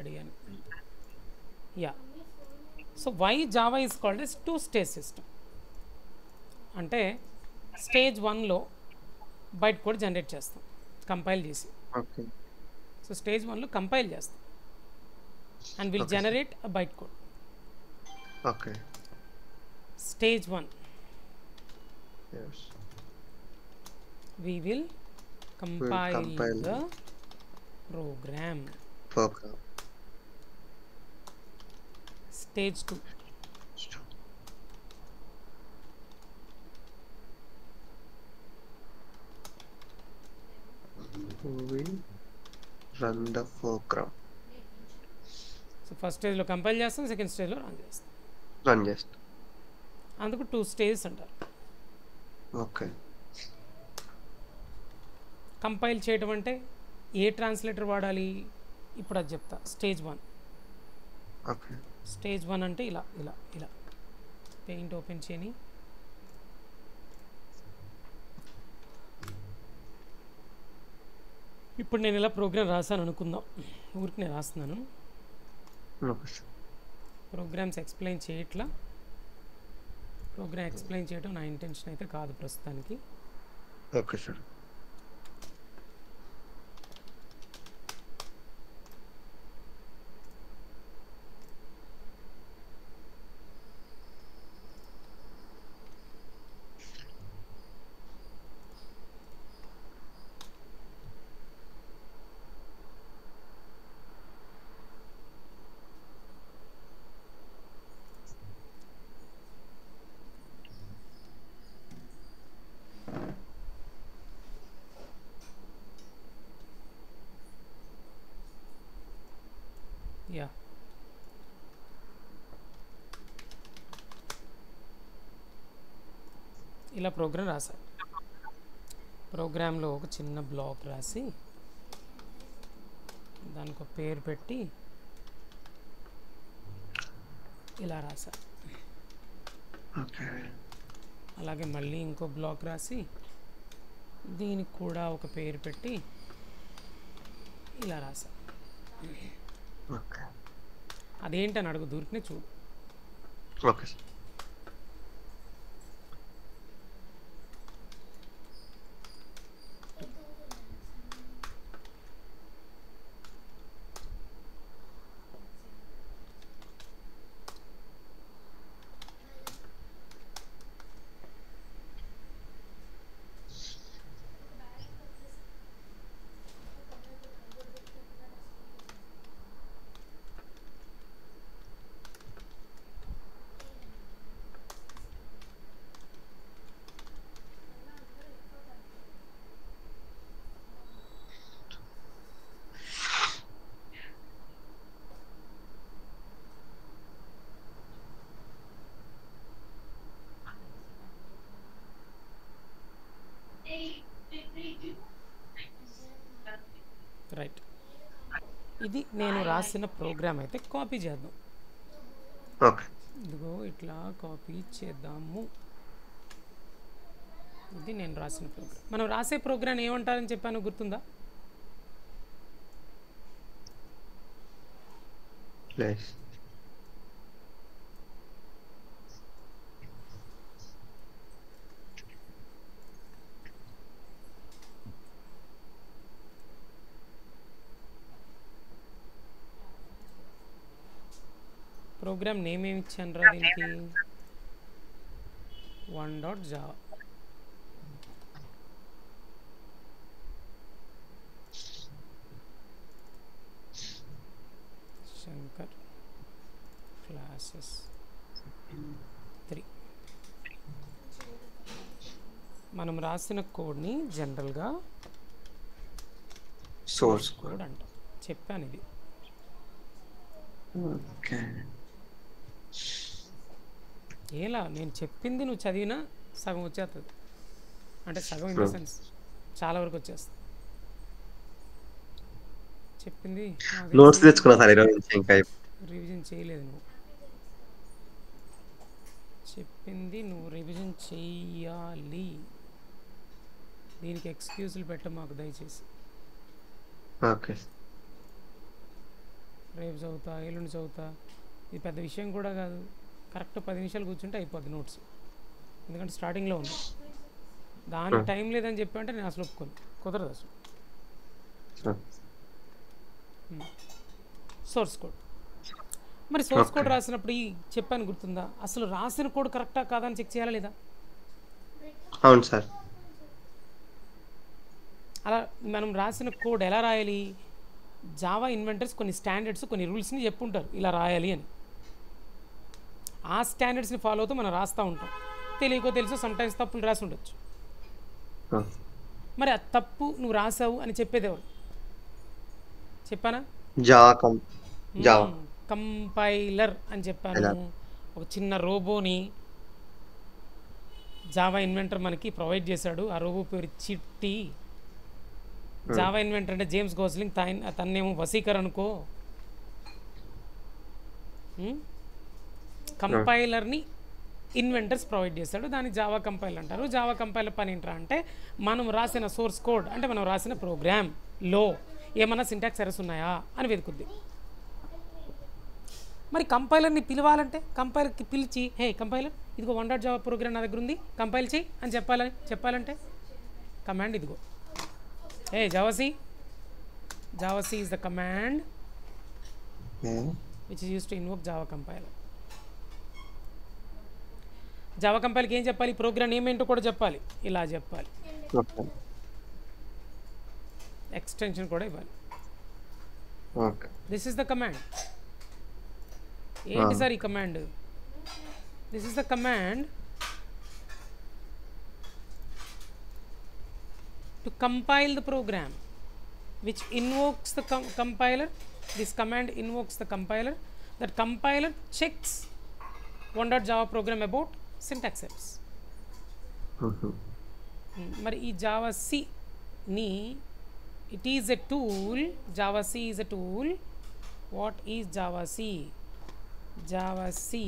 అడిగాను. Yeah, so why Java is called as 2-stage system అంటే stage 1లో byte code generate చేస్తాం compile చేసి. ఓకే. సో స్టేజ్ 1లో కంపైల్ చేస్తాం and will okay sir. Generate a byte code. Okay. Stage 1 Yes. we will We'll compile compile the program. program. Stage 2 We run the program. So first స్టేజ్లో compile చేస్తాం, second స్టేజ్లో run చేస్తాం. Run చేస్తాం. అందుకు 2 stages అంటారు. Okay. Compile చేయడం అంటే ఏ translator వాడాలి ఇప్పుడు అది చెప్తా. Stage 1 okay. స్టేజ్ 1 అంటే ఇలా ఇలా ఇలా పెయింట్ ఓపెన్ చేయని ఇప్పుడు నేను ఇలా ప్రోగ్రామ్ రాశాను అనుకుందాం, ఊరికి నేను రాస్తున్నాను. Okay sir. ప్రోగ్రామ్స్ ఎక్స్ప్లెయిన్ చేయట్లా, ప్రోగ్రామ్ ఎక్స్ప్లెయిన్ చేయడం నా ఇంటెన్షన్ అయితే కాదు ప్రస్తుతానికి. Okay sir. యా, ఇలా ప్రోగ్రామ్ రాశాను. ప్రోగ్రాంలో ఒక చిన్న బ్లాక్ రాసి దానికి ఒక పేరు పెట్టి ఇలా రాశాను. ఓకే. అలాగే మళ్ళీ ఇంకో బ్లాక్ రాసి దీనికి కూడా ఒక పేరు పెట్టి ఇలా రాశాను. ఓకే. అదేంటని అడుగు, దూరికినే చూడు. Okay sir. రైట్, ఇది నేను రాసిన ప్రోగ్రామ్ అయితే కాపీ చేద్దాం. ఓకే. ఇదిగో ఇట్లా కాపీ చేద్దాము. ఇది నేను రాసిన ప్రోగ్రామ్. మనం రాసే ప్రోగ్రామ్ ఏమంటారని చెప్పాను గుర్తుందా? ప్లేస్. ప్రోగ్రామ్ నేమ్ ఏమి ఇచ్చాను రా దీనికి? 1.java. శంకర్ క్లాసెస్ 3. మనం రాసిన కోడ్ని జనరల్గా సోర్స్ కోడ్ అంటాం. చెప్పాను ఇది. ఓకే. ఏలా నేను చెప్పింది నువ్వు చదివినా సగం వచ్చేస్తుంది, అంటే సగం ఇన్ ద సెన్స్ చాలా వరకు వచ్చేస్తుంది. చెప్పింది నోట్స్ తెచ్చుకున్నా సార్ ఈరోజు నుంచి. ఇంకా రివిజన్ చేయలేదు నువ్వు. చెప్పింది నువ్వు రివిజన్ చెయ్యాలి. దీనికి ఎక్స్క్యూజులు పెట్ట మాకు దయచేసి. ఓకే. రేపు చదువుతా, ఎల్లుండి చదువుతా, ఇది పెద్ద విషయం కూడా కాదు. కరెక్ట్ 10 నిమిషాలు కూర్చుంటే అయిపోద్ది నోట్స్. ఎందుకంటే స్టార్టింగ్లో ఉంది. దానికి టైం లేదని చెప్పి అంటే నేను అసలు ఒప్పుకోను, కుదరదు అసలు. Source code. మరి సోర్స్ కోడ్ రాసినప్పుడు ఈ చెప్పాను గుర్తుందా, అసలు రాసిన కోడ్ కరెక్టా కాదా అని చెక్ చేయాలా లేదా? అవును సార్. అలా మనం రాసిన కోడ్ ఎలా రాయాలి? జావా ఇన్వెంటర్స్ కొన్ని స్టాండర్డ్స్, కొన్ని రూల్స్ని చెప్పుంటారు ఇలా రాయాలి అని. ఆ స్టాండర్డ్స్ని ఫాలో అవుతూ మనం రాస్తూ ఉంటాం. తెలియకో తెలుసో సమ్టైమ్స్ తప్పులు రాసి ఉండొచ్చు. మరి ఆ తప్పు నువ్వు రాసావు అని చెప్పేది ఎవరు? చెప్పానా? జావా కంపైలర్ అని చెప్పాను. ఒక చిన్న రోబోని జావా ఇన్వెంటర్ మనకి ప్రొవైడ్ చేశాడు. ఆ రోబో పేరు చిట్టి. జావా ఇన్వెంటర్ అంటే జేమ్స్ గోస్లింగ్, తన్నేమో వసీకర్ అనుకో. కంపైలర్ని ఇన్వెంటర్స్ ప్రొవైడ్ చేశాడు, దాన్ని జావా కంపైలర్ అంటారు. జావా కంపైలర్ పని ఏంట్రా అంటే మనం రాసిన సోర్స్ కోడ్, అంటే మనం రాసిన ప్రోగ్రామ్లో ఏమన్నా సింటాక్స్ ఎర్రర్స్ ఉన్నాయా అని వెతుకుద్ది. మరి కంపైలర్ని పిలవాలంటే కంపైలర్కి పిలిచి, హే కంపైలర్ ఇదిగో 1.java ప్రోగ్రామ్ నా దగ్గర ఉంది, కంపైల్ చేయి అని చెప్పాలంటే కమాండ్ ఇదిగో, hey javac. Javac is the command which is used to invoke Java compiler. Java కంపైలర్కి ఏం చెప్పాలి? ప్రోగ్రామ్ నేమ్ ఏంటో కూడా చెప్పాలి, ఇలా చెప్పాలి. ఎక్స్టెన్షన్ కూడా ఇవ్వాలి. This is the command. ఏంటి సార్ ఈ command? This is the command to compile the program which invokes the compiler. This command invokes the compiler. That compiler checks 1.java program about syntax errors. మరి ఈ జావాసీని, it is a tool. Javac is a tool. What is javac? Javac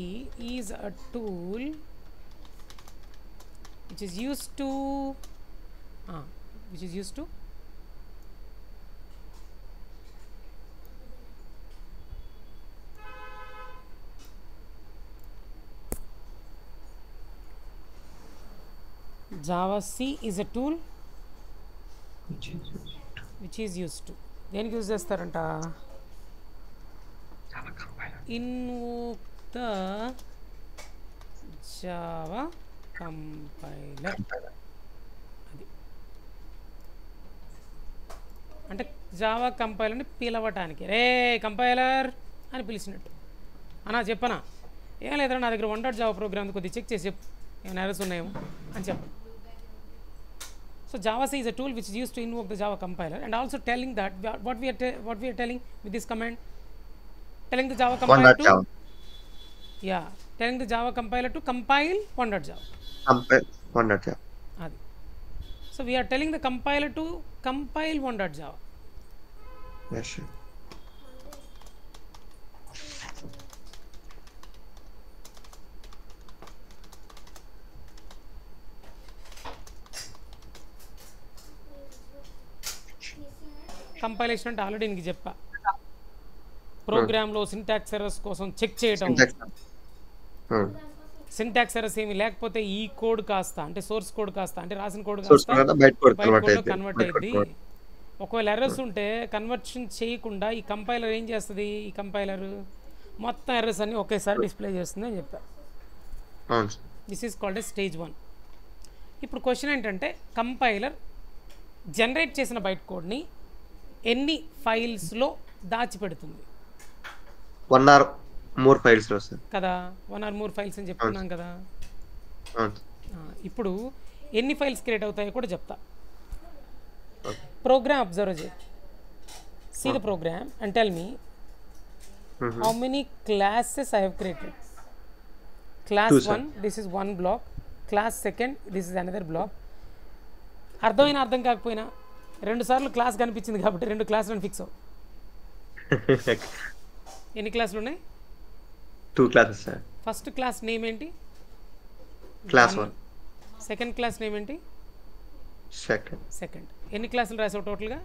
is a tool which is used to javac is a tool which is use to, దేనికి use చేస్తారంట? Invoke the Java compiler. అది అంటే Java కంపైలర్ని పిలవటానికి, రే compiler అని పిలిచినట్టు. అన్నా చెప్పనా, ఏం లేదరా నా దగ్గర 1.java ప్రోగ్రామ్ కొద్దిగా చెక్ చేసి చెప్పు, ఏమైనా ఎర్రర్స్ ఉన్నాయేమో అని చెప్పండి. So JavaC is a tool which is used to invoke the Java compiler, and also telling that what we are telling with this command, telling the Java compiler to telling the Java compiler to compile 1.java. Compile 1.java. Adi. So we are telling the compiler to compile 1.java. Yes, sir. Compilation అంటే already నీకు చెప్పా, ప్రోగ్రామ్లో syntax errors కోసం check చేయటం. Syntax errors ఏమి లేకపోతే ఈ code కాస్త, అంటే సోర్స్ కోడ్ కాస్త, అంటే రాసిన కోడ్ కాస్త బయట కోడ్లో కన్వర్ట్ అయ్యింది. ఒకవేళ ఎర్రర్స్ ఉంటే కన్వర్షన్ చేయకుండా ఈ కంపైలర్ ఏం చేస్తుంది? ఈ కంపైలర్ మొత్తం ఎర్రర్స్ అన్ని ఒకేసారి డిస్ప్లే చేస్తుంది అని చెప్పా. This is called a stage 1. ఇప్పుడు క్వశ్చన్ ఏంటంటే, కంపైలర్ జనరేట్ చేసిన బైట్ కోడ్ని ఎన్ని ఫైల్స్లో దాచిపెడుతుంది? 1 or more ఫైల్స్ కదా, 1 or more ఫైల్స్ అని చెప్తున్నాం కదా. ఇప్పుడు ఎన్ని ఫైల్స్ క్రియేట్ అవుతాయో కూడా చెప్తా. ప్రోగ్రామ్ అబ్జర్వ్ చేయి, see the program and tell me how many classes I have created. Class 1 this is 1 block, class 2 this is another block. అర్థమైనా అర్థం కాకపోయినా 2 సార్లు క్లాస్ కనిపించింది కాబట్టి 2 క్లాసులను ఫిక్స్ అవ్వు. ఎన్ని క్లాసులు ఉన్నాయి? 2 classes sir. First class name ఏంటి? క్లాస్ 1. సెకండ్ క్లాస్ నేమ్ ఏంటి? సెకండ్. ఎన్ని క్లాసులు రాసావు టోటల్గా?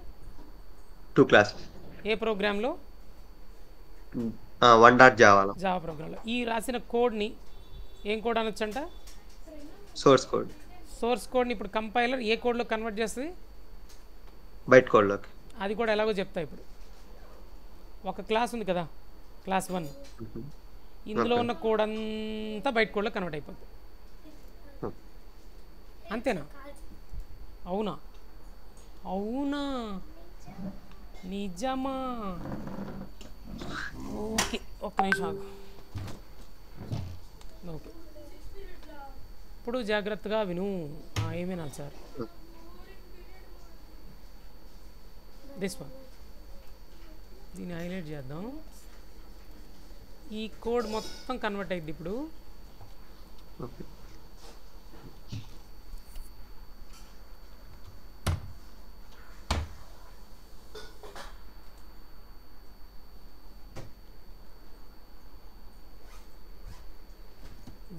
2 క్లాసెస్. ఏ ప్రోగ్రాంలో? వన్ డాట్ జావాలో జావా ప్రోగ్రాంలో ఈ రాసిన కోడ్ని ఏం కోడ్ అనొచ్చంట? సోర్స్ కోడ్ సోర్స్ కోడ్ని ఇప్పుడు కంపైలర్ ఏ కోడ్లో కన్వర్ట్ చేస్తుంది? బైట్ కోడ్లోకి. అది కూడా ఎలాగో చెప్తా. ఇప్పుడు ఒక క్లాస్ ఉంది కదా, క్లాస్ 1, ఇందులో ఉన్న కోడ్ అంతా బైట్ కోడ్లో కన్వర్ట్ అయిపోతుంది. అంతేనా? అవునా? అవునా, నిజమా? ఓకే, ఒక్క నిమిషం ఆగు. ఓకే, ఇప్పుడు జాగ్రత్తగా విను. ఏమైనా సార్, దిస్ వన్, దీన్ని హైలైట్ చేద్దాం. ఈ కోడ్ మొత్తం కన్వర్ట్ అయింది ఇప్పుడు. ఓకే.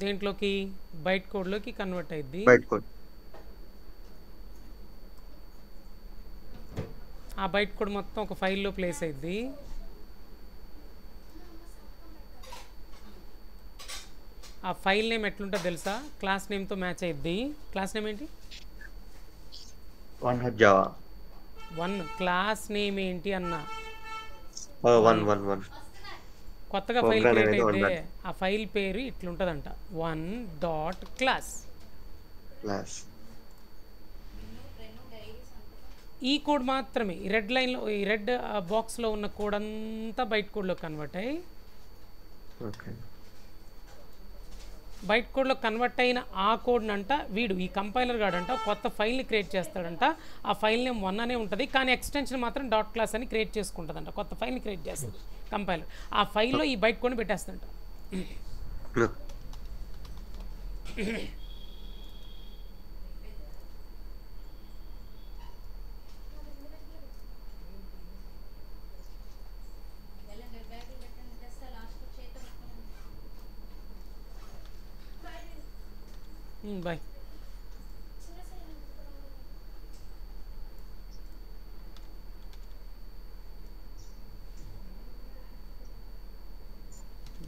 దేంట్లోకి? బైట్ కోడ్లోకి కన్వర్ట్ అయింది. Byte code. ఆ బైట్ కోడ్ మొత్తం ఒక ఫైల్లో ప్లేస్ అయింది. ఆ ఫైల్ నేమ్ ఎట్లుంటుందో తెలుసా? క్లాస్ నేమ్తో మ్యాచ్ అయ్యిద్ది. క్లాస్ నేమ్ ఏంటి? One dot Java. 1. Class name ఏంటి అన్న? One one one. కొత్తగా ఫైల్ క్రియేట్ అయితే ఆ ఫైల్ పేరు ఇట్లుంటుందంట, 1.class. ఈ కోడ్ మాత్రమే, ఈ రెడ్ లైన్లో, ఈ రెడ్ బాక్స్లో ఉన్న కోడ్ అంతా బైట్ కోడ్లో కన్వర్ట్ అయ్యి, బైట్ కోడ్లో కన్వర్ట్ అయిన ఆ కోడ్ని అంట వీడు, ఈ కంపైలర్ గాడంట కొత్త ఫైల్ని క్రియేట్ చేస్తాడంట. ఆ ఫైల్ నేమ్ 1 అనే ఉంటుంది, కానీ ఎక్స్టెన్షన్ మాత్రం .class అని క్రియేట్ చేసుకుంటుందంట. కొత్త ఫైల్ని క్రియేట్ చేస్తుంది కంపైలర్. ఆ ఫైల్లో ఈ బైట్ కోడ్ని పెట్టేస్తుంట. బాయ్.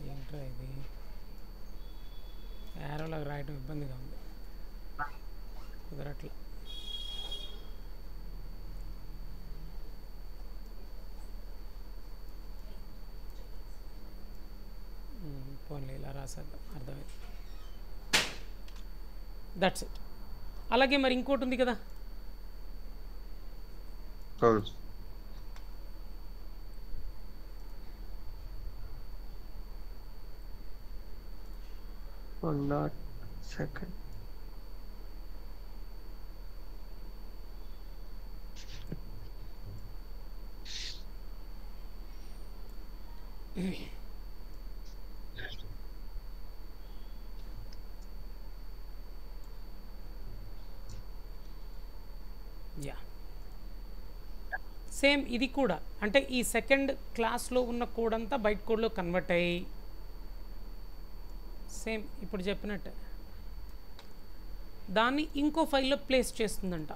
ఏంట్రా ఇది, యారోలాగా రాయటం ఇబ్బందిగా ఉంది, కుదరట్లా. పోన్లే, ఇలా రాసేద్దాం, అర్థమైంది. That's it. అలాగే మరి ఇంకోటి ఉంది కదా, సెకండ్. యా, సేమ్ ఇది కూడా. అంటే ఈ సెకండ్ క్లాస్లో ఉన్న కోడ్ అంతా బైట్ కోడ్లో కన్వర్ట్ అయ్యి, సేమ్ ఇప్పుడు చెప్పినట్టే దాన్ని ఇంకో ఫైల్లో ప్లేస్ చేస్తుందంట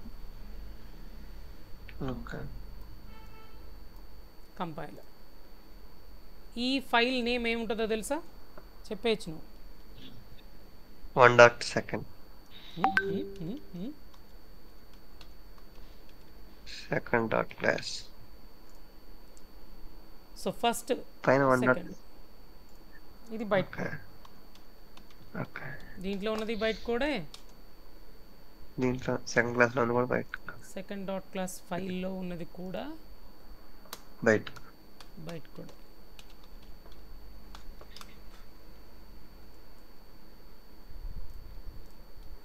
కంపైలర్. ఈ ఫైల్ నేమ్ ఏముంటుందో తెలుసా? చెప్పేయచ్చు నువ్వు. 1.second. second.class. So first second ఇది బైట్ కోడ్. దీంట్లో ఉన్నది బైట్ కోడే, దీంట్లో సెకండ్ క్లాస్లో ఉన్నది కూడా బైట్. second.class ఫైల్లో ఉన్నది కూడా బైట్ కోడ్.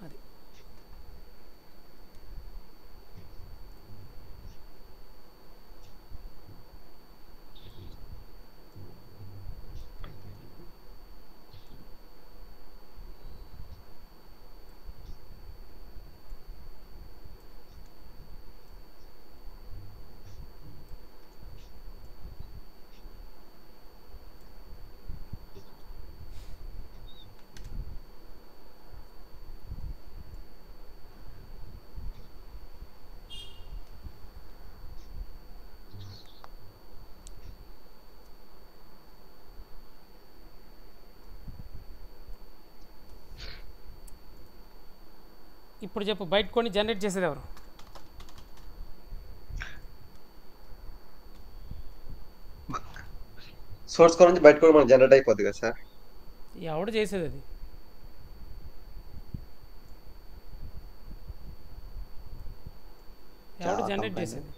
అది ఇప్పుడు చెప్పు బైట్ కోడ్ని జనరేట్ చేసేది ఎవరు? సోర్స్ కోడ్ నుంచి బయట కూడా మనకి జనరేట్ అయిపోద్ది కదా సార్? ఎవడు చేసేది అది? ఎవడు జావా జనరేట్ కంపైలర్. చేసేది?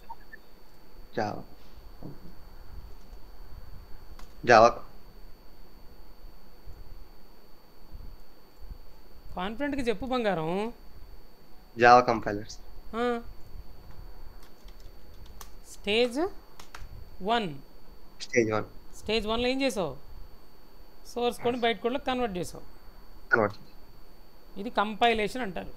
జావా జావా కాన్ఫిడెంట్గా చెప్పు బంగారం. Java compilers. Stage 1. Stage 1 stage 1లో ఏం చేసావు? సోర్స్ కోడ్ని బైట్ కోడ్లో కన్వర్ట్ చేసావు. కన్వర్ట్. ఇది కంపైలేషన్ అంటారు.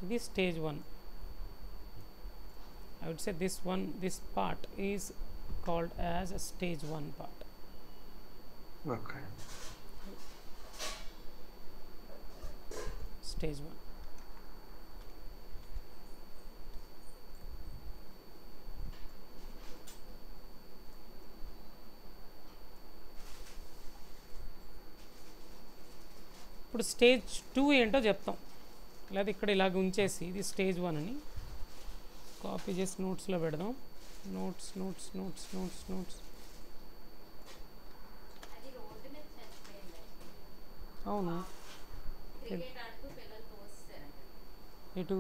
ఇది stage 1. I would say this part is called as a stage 1 part. Okay. Stage 1. ఇప్పుడు స్టేజ్ 2 ఏంటో చెప్తాం. లేదా ఇక్కడ ఇలాగ ఉంచేసి ఇది స్టేజ్ 1 అని కాపీ చేసి నోట్స్లో పెడదాం. Notes notes notes notes notes. అవును. ఇటు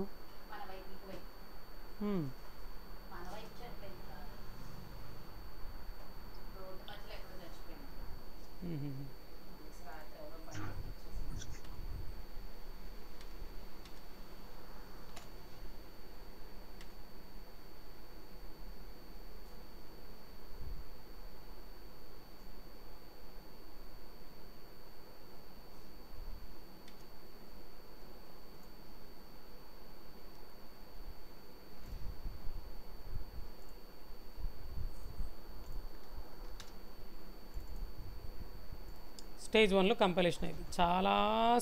స్టేజ్ 1లో కంపైలేషన్ అయింది. చాలా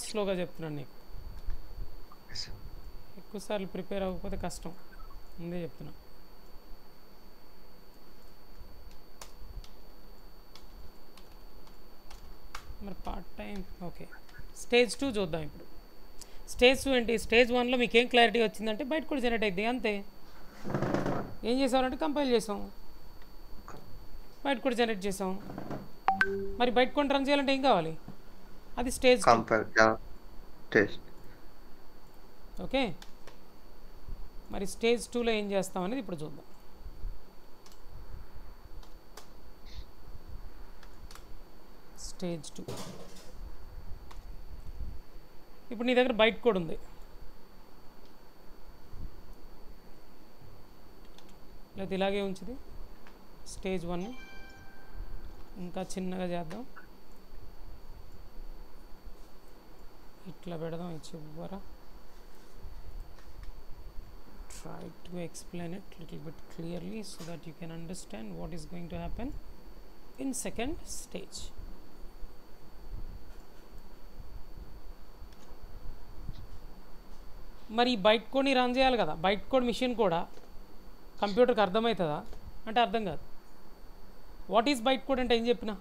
స్లోగా చెప్తున్నాను నీకు. ఎక్కువసార్లు ప్రిపేర్ అవ్వకపోతే కష్టం, ముందే చెప్తున్నా. మరి పార్ట్ టైం ఓకే. స్టేజ్ 2 చూద్దాం ఇప్పుడు. స్టేజ్ 2 ఏంటి? స్టేజ్ 1లో మీకు ఏం క్లారిటీ వచ్చిందంటే బయట కూడా జనరేట్ అయింది అంతే. ఏం చేసామంటే కంపైల్ చేసాం, బయట కూడా జనరేట్ చేసాం. మరి బయట కూడా రన్ చేయాలంటే ఏం కావాలి? అది స్టేజ్ 2. ఓకే. మరి స్టేజ్ 2లో ఏం చేస్తాం అనేది ఇప్పుడు చూద్దాం. స్టేజ్ 2 ఇప్పుడు నీ దగ్గర బైట్ కోడ్ ఉంది. లేదా ఇలాగే ఉంచుది. స్టేజ్ 1 ఇంకా చిన్నగా చేద్దాం, ఇట్లా పెడదాం. చివర try to explain it little bit clearly so that you can understand what is going to happen in second stage. మరి బైట్ కోడ్ని రన్ చేయాలి కదా. బైట్ కోడ్ మిషన్ కూడా కంప్యూటర్కి అర్థమవుతుందా అంటే అర్థం కాదు. వాట్ ఈజ్ బైట్ కోడ్ అంటే ఏం చెప్పినా?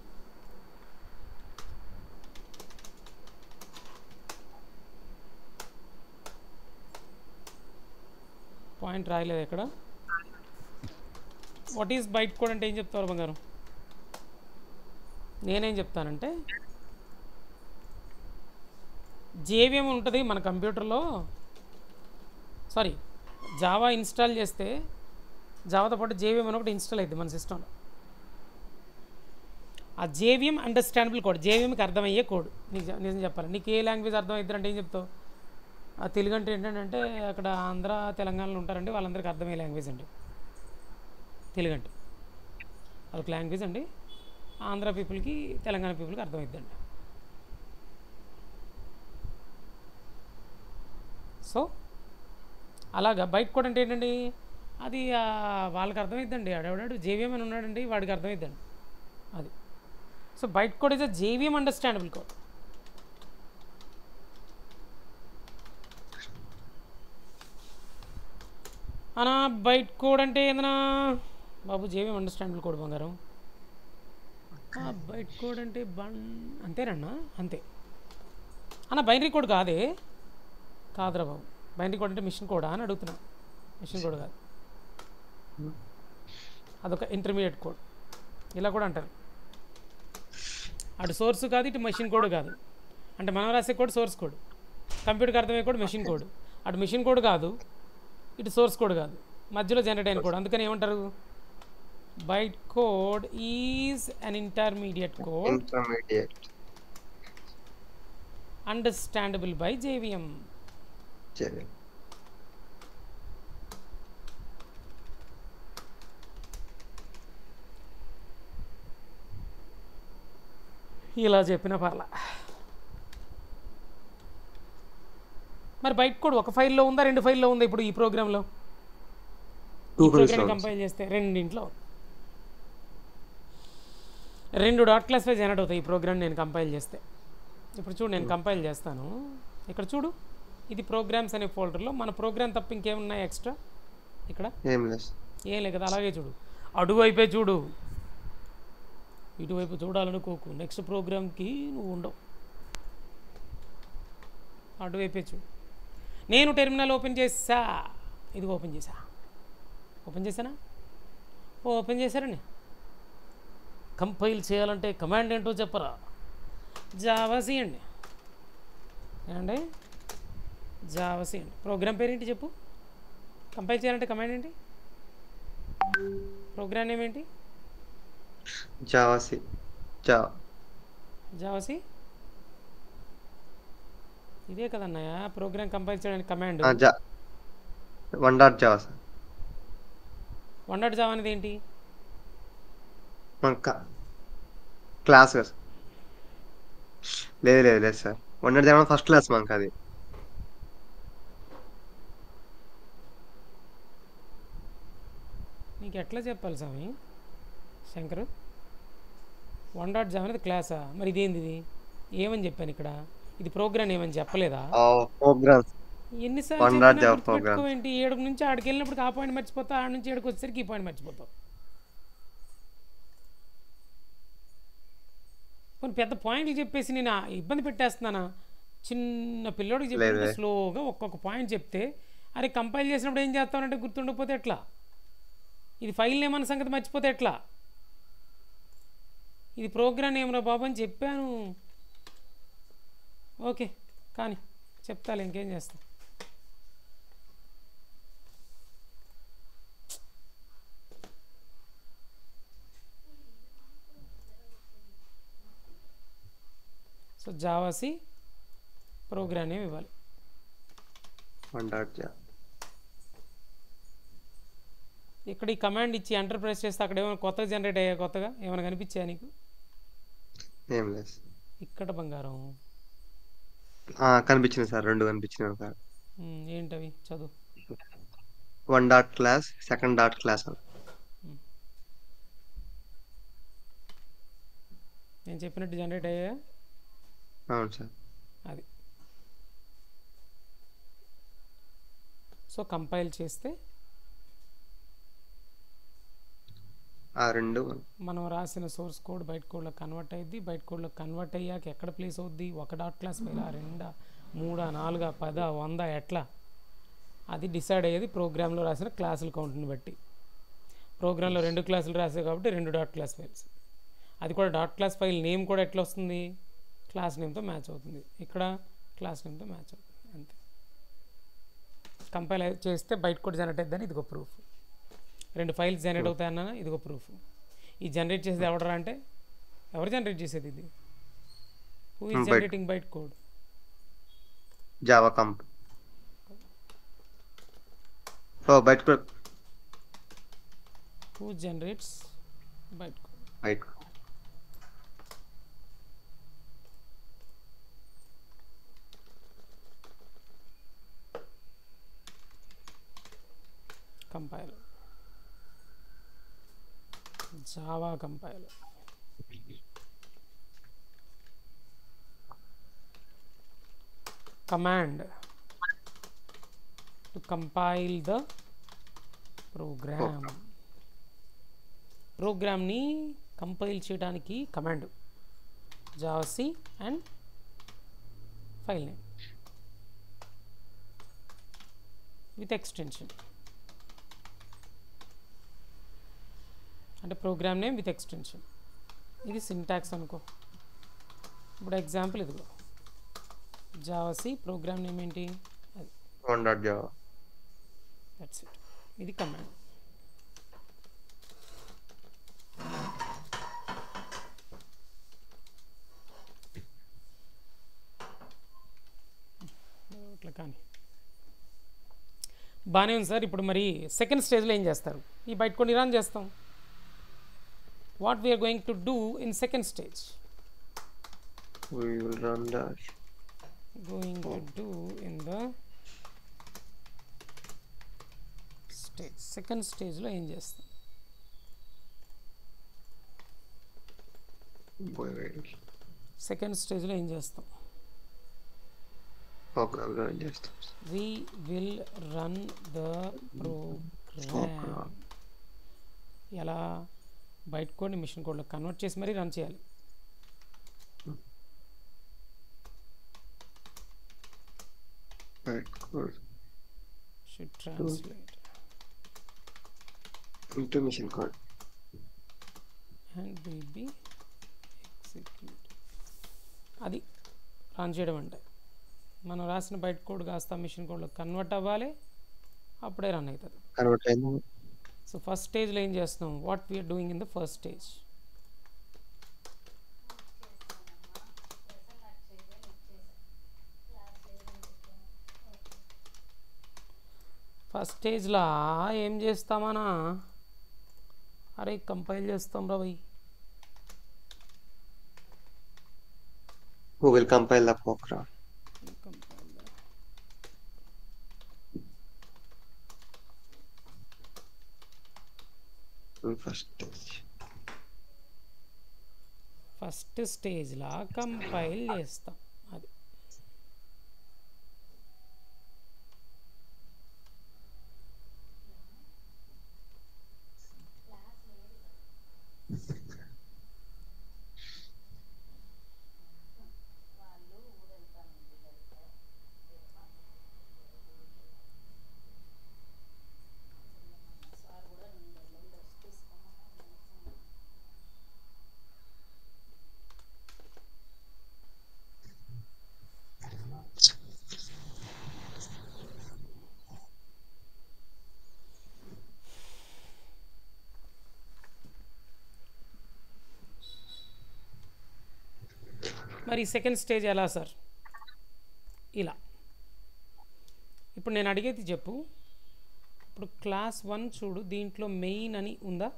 పాయింట్ రాయలేదు ఇక్కడ. వాట్ ఈజ్ బైట్ కోడ్ అంటే ఏం చెప్తారు బంగారం? నేనేం చెప్తానంటే జేవిఎం ఉంటుంది మన కంప్యూటర్లో. సారీ, జావా ఇన్స్టాల్ చేస్తే జావాతో పాటు జేవిఎం అని ఒకటి ఇన్స్టాల్ అవుతుంది మన సిస్టంలో. ఆ జేవిఎం అండర్స్టాండబుల్ కోడ్, జేవిఎంకి అర్థమయ్యే కోడ్. నిజం చెప్పాలి, నీకు ఏ లాంగ్వేజ్ అర్థమవుతుందంటే ఏం చెప్తావు? ఆ తెలుగు అంటే ఏంటంటే అక్కడ ఆంధ్ర తెలంగాణలో ఉంటారండి, వాళ్ళందరికీ అర్థమయ్యే లాంగ్వేజ్ అండి తెలుగు అంటే. అదొక లాంగ్వేజ్ అండి, ఆంధ్ర పీపుల్కి తెలంగాణ పీపుల్కి అర్థమవుతుందండి. సో అలాగా బైట్ కోడ్ అంటే ఏంటండి? అది వాళ్ళకి అర్థమవుతుందండి. ఆడేవాడు జేవిఎం అని ఉన్నాడండి, వాడికి అర్థమవుతుందండి అది. So byte code is a JVM understandable code. అనా బైట్ కోడ్ అంటే ఏందన్నా బాబు జేవి అండర్స్టాండబుల్ కోడ్ బంగారం. బైట్ కోడ్ అంటే అంతేనన్నా అంతే అన్న. బైనరీ కోడ్ కాదే, కాదురా బాబు. బైనరీ కోడ్ అంటే మిషన్ కోడా అని అడుగుతున్నా. మిషన్ కోడ్ కాదు, అదొక ఇంటర్మీడియట్ కోడ్. ఇలా కూడా అంటారు. అటు సోర్స్ కాదు, ఇటు మెషిన్ కోడ్ కాదు. అంటే మనం రాసే కోడ్ సోర్స్ కోడ్, కంప్యూటర్కి అర్థమయ్యే కోడ్ మెషిన్ కోడ్. అటు మెషిన్ కోడ్ కాదు, ఇటు సోర్స్ కోడ్ కాదు, మధ్యలో జనరేట్ అయిన కోడ్. అందుకని ఏమంటారు, byte code is an intermediate code understandable by JVM. ఇలా చెప్పిన పర్లా. మరి బైట్ కోడ్ ఒక ఫైల్లో ఉందా, 2 ఫైల్లో ఉందా? ఇప్పుడు ఈ ప్రోగ్రాంలో ఈ ప్రోగ్రామ్ కంపైల్ చేస్తే రెండింట్లో 2 డాట్ క్లాస్ ఫైల్ జనరేట్ అవుతాయి ఈ ప్రోగ్రామ్ నేను కంపైల్ చేస్తే. ఇప్పుడు చూడు, నేను కంపైల్ చేస్తాను. ఇక్కడ చూడు, ఇది ప్రోగ్రామ్స్ అనే ఫోల్డర్లో మన ప్రోగ్రామ్ తప్ప ఇంకేమున్నాయి ఎక్స్ట్రా? ఇక్కడ ఏం లేదు కదా. అలాగే చూడు, అటువైపే చూడు, ఇటువైపు చూడాలనుకోకు. నెక్స్ట్ ప్రోగ్రామ్కి నువ్వు ఉండవు, అటువైపే చూడు. నేను టెర్మినల్ ఓపెన్ చేసా, ఇది ఓపెన్ చేసా. ఓపెన్ చేశానా? ఓపెన్ చేశారండి. కంపైల్ చేయాలంటే కమాండ్ ఏంటో చెప్పరా? జావాసీ అండి. ఏమండి, జావాసీ అండి. ప్రోగ్రామ్ పేరు ఏంటి చెప్పు? కంపైల్ చేయాలంటే కమాండ్ ఏంటి? ప్రోగ్రామ్ నేమ్ ఏంటి? జావాసీ. జావాసీ ఇదే కదన్నయ్య. ప్రోగ్రామ్ కంపైల్ చేయడానికి కమాండ్ 1.java సార్. 1.java అనేది ఏంటి? క్లాస్ కదా. లేదు సార్, 1.java ఫస్ట్ క్లాస్ మనకు. అది నీకు ఎట్లా చెప్పాలి స్వామి శంకర్? 1.java అనేది క్లాసా? మరి ఇదేంది? ఇది ఏమని చెప్పాను ఇక్కడ? ఇది ప్రోగ్రామ్ ఏమని చెప్పలేదా? ప్రోగ్రామ్స్ ఎన్నిసార్లు పెట్టుకోవేంటి? 7 నుంచి ఆడికి వెళ్ళినప్పుడు ఆ పాయింట్ మర్చిపోతావు, ఆడ నుంచి 7కి వచ్చేసరికి ఈ పాయింట్ మర్చిపోతావు. కొన్ని పెద్ద పాయింట్లు చెప్పేసి నేను ఇబ్బంది పెట్టేస్తున్నానా? చిన్న పిల్లోడికి చెప్పి స్లోగా ఒక్కొక్క పాయింట్ చెప్తే, అరే కంపైల్ చేసినప్పుడు ఏం చేస్తానంటే గుర్తుండకపోతే ఎట్లా? ఇది ఫైల్ నేమ్ అన్న సంగతి మర్చిపోతే ఎట్లా? ఇది ప్రోగ్రామ్ ఏమరా బాబు అని చెప్పాను. ఓకే కానీ చెప్తాలే, ఇంకేం చేస్తా. సో జావాసీ ప్రోగ్రామ్ నేమ్ ఇవ్వాలి. 1.java. ఇక్కడ ఈ కమాండ్ ఇచ్చి ఎంటర్ ప్రెస్ చేస్తే అక్కడ ఏమైనా కొత్తగా జనరేట్ అయ్యా? కొత్తగా ఏమైనా కనిపించాయా నీకు? ఏం లేదు. ఇక్కడ బంగారం కనిపించింది సార్, 2 కనిపించినాయి సార్. ఏంటవి? చదువు. 1.class, second dot class. నేను చెప్పినట్టు జనరేట్ అయ్యా? అవును సార్. అది. సో కంపైల్ చేస్తే ఆ 2 మనం రాసిన సోర్స్ కోడ్ బైట్ కోడ్లో కన్వర్ట్ అయ్యింది. బైట్ కోడ్లో కన్వర్ట్ అయ్యాక ఎక్కడ ప్లేస్ అవుద్ది? 1 డాట్ క్లాస్ ఫైల్, 2, 3, 4, 10, 100 ఎట్లా? అది డిసైడ్ అయ్యేది ప్రోగ్రాంలో రాసిన క్లాసుల కౌంట్ని బట్టి. ప్రోగ్రాంలో 2 క్లాసులు రాసాయి కాబట్టి 2 డాట్ క్లాస్ ఫైల్స్. అది కూడా డాట్ క్లాస్ ఫైల్ నేమ్ కూడా ఎట్లా వస్తుంది? క్లాస్ నేమ్తో మ్యాచ్ అవుతుంది. ఇక్కడ క్లాస్ నేమ్తో మ్యాచ్ అవుతుంది. అంతే. కంపైల్ చేస్తే బైట్ కోడ్ జనరేట్ అవుతుందని ఇదిగో ప్రూఫ్. 2 ఫైల్స్ జనరేట్ అవుతాయన్నా ఇదిగో ప్రూఫ్. ఈ జనరేట్ చేసేది ఎవడరా అంటే, ఎవరు జనరేట్ చేసేది ఇది? Who is generating byte code? Java comp. Byte code. Who generates byte code? Byte code. Compiler, Java compiler. command to compile the ప్రోగ్రామ్ని కంపైల్ చేయడానికి command javac and file name with extension, అంటే program name with extension. ఇది syntax అనుకో. ఇప్పుడు example ఇదిగో జావాసి programme name ఏంటి, అది one.java. That's it. ఇది కమాండ్. ఇట్లా కానీ బాగానే ఉంది సార్. ఇప్పుడు మరి సెకండ్ స్టేజ్లో ఏం చేస్తారు? ఈ బయట కొన్ని రన్ చేస్తాం. What we are going to do in second stage? We will run that. Going to do in the stage, second stage లో ఏం చేస్తాం? సెకండ్ స్టేజ్లో ఏం చేస్తాం? Program run చేస్తాం. We will run the program. ఎలా? బైట్ కోడ్ని మిషన్ కోడ్లో కన్వర్ట్ చేసి మరీ రన్ చేయాలి. Byte code Should translate into mission code. and will be execute. అది రన్ చేయడం అంటే మనం రాసిన బైట్ కోడ్ కాస్త మిషన్ కోడ్లో కన్వర్ట్ అవ్వాలి, అప్పుడే రన్ అవుతుంది. కన్వర్ట్ అయింది. సో ఫస్ట్ స్టేజ్లో ఏం చేస్తున్నాం? What we are doing in the first stage? First స్టేజ్లో ఏం చేస్తామన్నా, అరే కంపైల్ చేస్తాం రా భయ్. Who will compile the program? First stage. First స్టేజ్లో కంపైల్ చేస్తాం. అది మరి సెకండ్ స్టేజ్ ఎలా సార్? ఇలా. ఇప్పుడు నేను అడిగేది చెప్పు. ఇప్పుడు క్లాస్ 1 చూడు, దీంట్లో మెయిన్ అని ఉందా?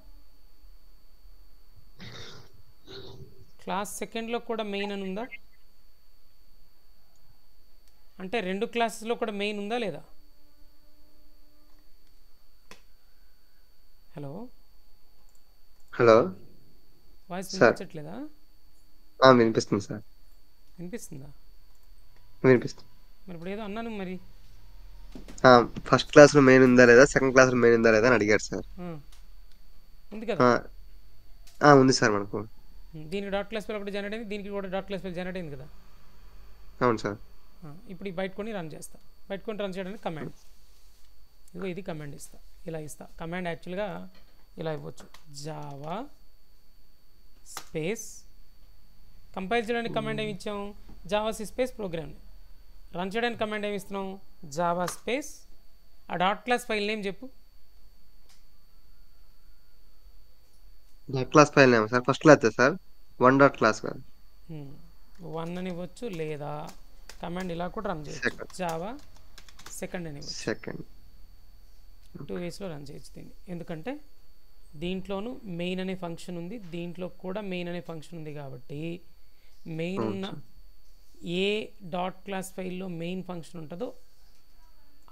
క్లాస్ సెకండ్లో కూడా మెయిన్ అని ఉందా? అంటే రెండు క్లాసెస్లో కూడా మెయిన్ ఉందా లేదా? Hello hello voice sir. వినిపించట్లేదా? వినిపిస్తుంది సార్. వినిపిస్తుందా? వినిపిస్తుంది. మరి ఇప్పుడు ఏదో అన్నాను మరి. ఫస్ట్ క్లాస్ లో మెయిన్ ఉందా లేదా, సెకండ్ క్లాస్ లో మెయిన్ ఉందా లేదా అని అడిగారు సార్. ఉంది కదా. ఉంది సార్ మనకు. దీనికి డాట్ క్లాస్ ఫైల్ ఒకటి జనరేట్ అయింది, దీనికి కూడా డాట్ క్లాస్ ఫైల్ జనరేట్ అయింది కదా. అవును సార్. ఇప్పుడు ఈ బయట కొని రన్ చేస్తా. బయట కొని రన్ చేయడానికి కమాండ్, ఇదిగో ఇది కమాండ్ ఇస్తా. ఇలా ఇస్తా. కమాండ్ యాక్చువల్గా ఇలా ఇవ్వచ్చు, జావా స్పేస్. కంపైల్ చేయడానికి కమాండ్ ఏమి ఇచ్చాము? Javac space program. రన్ చేయడానికి కమాండ్ ఏమి ఇస్తున్నాం? Java space. ఆ డాట్ క్లాస్ ఫైల్ నేమ్ చెప్పు. Dot class file name sir first class sir, 1 dot class కాదు. 1 అని ఇవ్వచ్చు, లేదా కమాండ్ ఇలా కూడా రన్ చేయొచ్చు, జావా సెకండ్ అని ఇవ్వచ్చు. సెకండ్ 2 వేస్లో రన్ చేయొచ్చు దీన్ని. ఎందుకంటే దీంట్లోనూ మెయిన్ అనే ఫంక్షన్ ఉంది, దీంట్లో కూడా మెయిన్ అనే ఫంక్షన్ ఉంది. కాబట్టి మెయిన్ ఉన్న ఏ డాట్ క్లాస్ ఫైల్లో మెయిన్ ఫంక్షన్ ఉంటుందో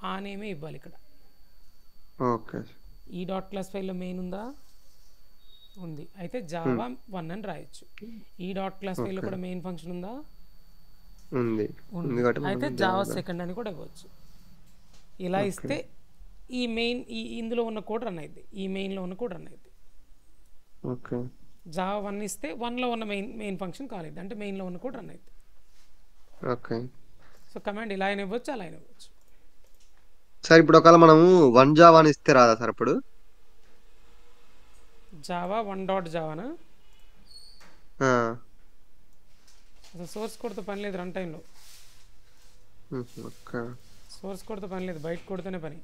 ఆ నేమే ఇవ్వాలి ఇక్కడ. ఓకే. ఈ డాట్ క్లాస్ ఫైల్లో మెయిన్ ఉందా? ఉంది. అయితే జావా 1 అని రాయొచ్చు. ఈ డాట్ క్లాస్ ఫైల్లో కూడా మెయిన్ ఫంక్షన్ ఉందా? ఉంది. అయితే జావా సెకండ్ అని కూడా ఇవ్వచ్చు. ఇలా ఇస్తే ఈ మెయిన్ ఇందులో ఉన్న కోడ్ రన్ అయింది, ఈ మెయిన్లో ఉన్న కోడ్ రన్ అయింది. ఓకే జావా 1 ఇస్తే 1లో ఉన్న మెయిన్ ఫంక్షన్ కాల్ అయింది, అంటే మెయిన్లో ఉన్న కోడ్ రన్ అయింది. ఓకే సో కమాండ్ ఇలా అయినా ఇవ్వచ్చు, అలా అయినా ఇవ్వచ్చు. సార్ ఇప్పుడు ఒకవేళ మనము 1 జావా అని ఇస్తే రాదా సార్ ఇప్పుడు? జావా 1.జావానా? ఆ, అసలు సోర్స్ కోడ్తో పని లేదు రన్ టైంలో. ఓకే సోర్స్ కోడ్తో పని లేదు, బయట కోడ్తోనే పని.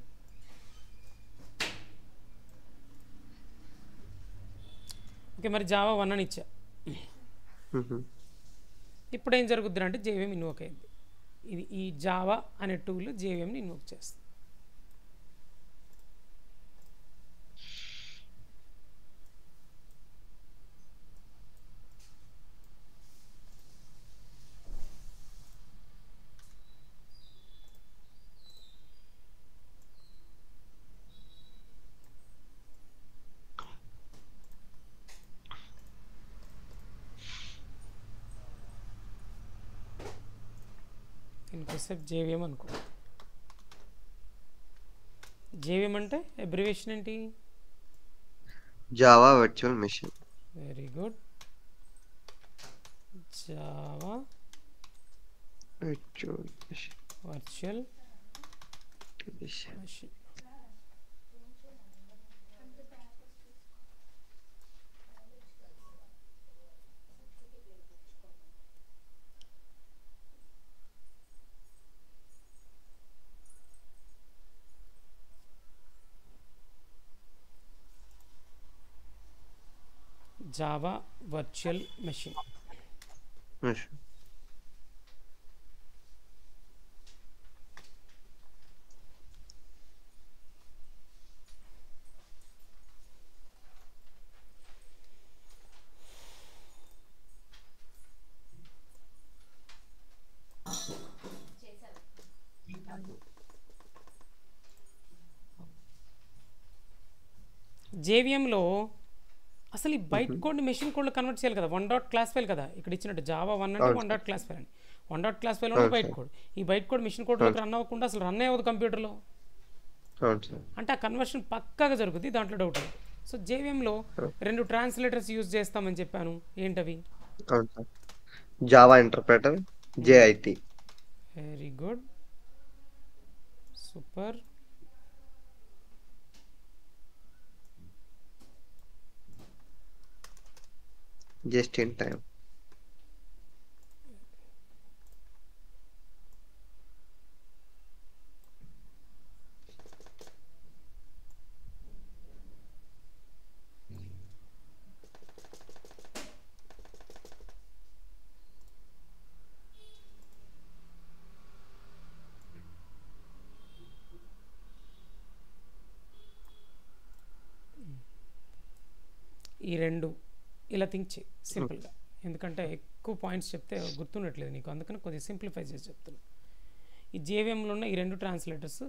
ఓకే, మరి జావా 1 అని ఇచ్చా. ఇప్పుడు ఏం జరుగుద్ది అంటే జేవిఎం ఇన్వోక్ అయింది. ఇది ఈ జావా అనే టూల్ జేవిఎంని ఇన్వోక్ చేస్తుంది. ఇంకోసేపు జేవిఎం అనుకో. జేవిఎం అంటే అబ్రివేషన్ ఏంటి? Java virtual machine. Very good. Java virtual machine. Virtual machine. Java virtual machine. జేవిఎంలో అసలు ఈ బైట్ కోడ్ని మెషిన్ కోడ్లో కన్వర్ట్ చేయాలి కదా. 1 డాట్ క్లాస్ ఫైల్ కదా ఇక్కడ ఇచ్చినట్టు. జావా 1 అంటే 1 డాట్ క్లాస్ ఫైల్ అని. 1 డాట్ క్లాస్ ఫైల్ ఉన్న బైట్ కోడ్. ఈ బైట్ కోడ్ మెషిన్ కోడ్లోకి రన్ అవ్వకుండా అసలు రన్ అయ్యవద్దు కంప్యూటర్లో. అంటే ఆ కన్వర్షన్ పక్కాగా జరుగుతుంది, దాంట్లో డౌట్ లేదు. సో జేవిఎంలో 2 ట్రాన్స్లేటర్స్ యూజ్ చేస్తామని చెప్పాను, ఏంటవి? Java interpreter, JIT. Very good, super. Just in time. ఈ 2 ఇలా థింక్ చేయి సింపుల్గా, ఎందుకంటే ఎక్కువ పాయింట్స్ చెప్తే గుర్తుండట్లేదు నీకు, అందుకని కొద్దిగా సింప్లిఫై చేసి చెప్తున్నాను. ఈ జేవిఎంలో ఉన్న ఈ 2 ట్రాన్స్లేటర్స్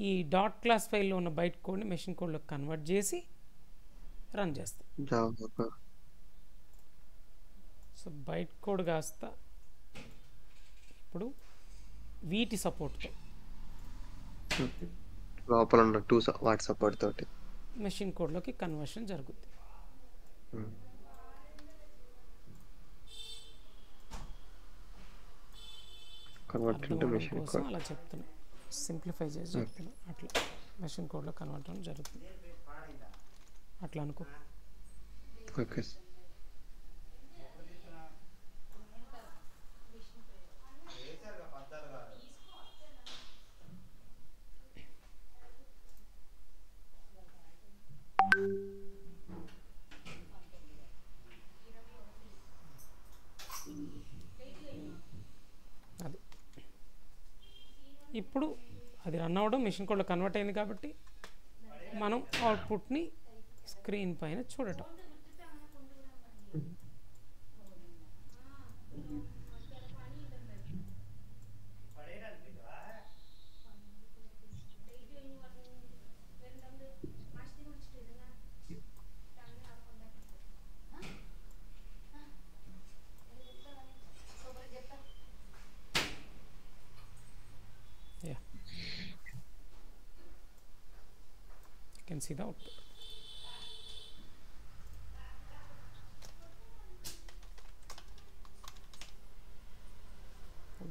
ఈ డాట్ క్లాస్ ఫైల్లో ఉన్న బైట్ కోడ్ని మెషిన్ కోడ్లో కన్వర్ట్ చేసి రన్ చేస్తాం. సో బైట్ కోడ్ కాస్త ఇప్పుడు వీటి సపోర్ట్తో లోపల ఉన్న 2 వాట్ సపోర్ట్ తోటి మెషిన్ కోడ్లోకి కన్వర్షన్ జరుగుతుంది. కోసం అలా చెప్తున్నా, సింప్లిఫై చేసి చెప్తున్నా. అట్లా మెషిన్ కోడ్లో కన్వర్ట్ అవ్వడం జరుగుతుంది, అట్లా అనుకో. ఓకే. అది ఇప్పుడు అది రన్ అవ్వడం మెషిన్ కోడ్లో కన్వర్ట్ అయింది కాబట్టి మనం అవుట్పుట్ని స్క్రీన్ పైన చూడటం. can see the output.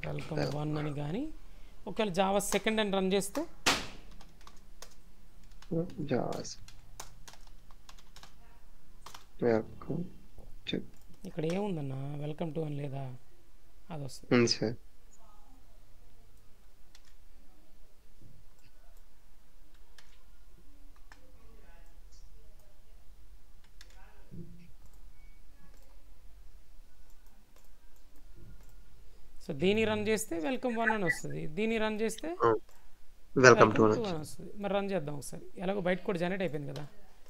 Welcome 1 అని కానీ ఒకవేళ జావా సెకండ్ అని రన్ చేస్తే ఇక్కడ ఏముందన్న వెల్కమ్ టు అని లేదా, అది వస్తుంది. సార్ సో దీన్ని రన్ చేస్తే వెల్కమ్ 1 అని వస్తుంది, దీన్ని రన్ చేస్తే వెల్కమ్ టు అని వస్తుంది. మరి రన్ చేద్దాం ఒకసారి. ఎలాగో బయట కూడా జనరేట్ అయిపోయింది కదా,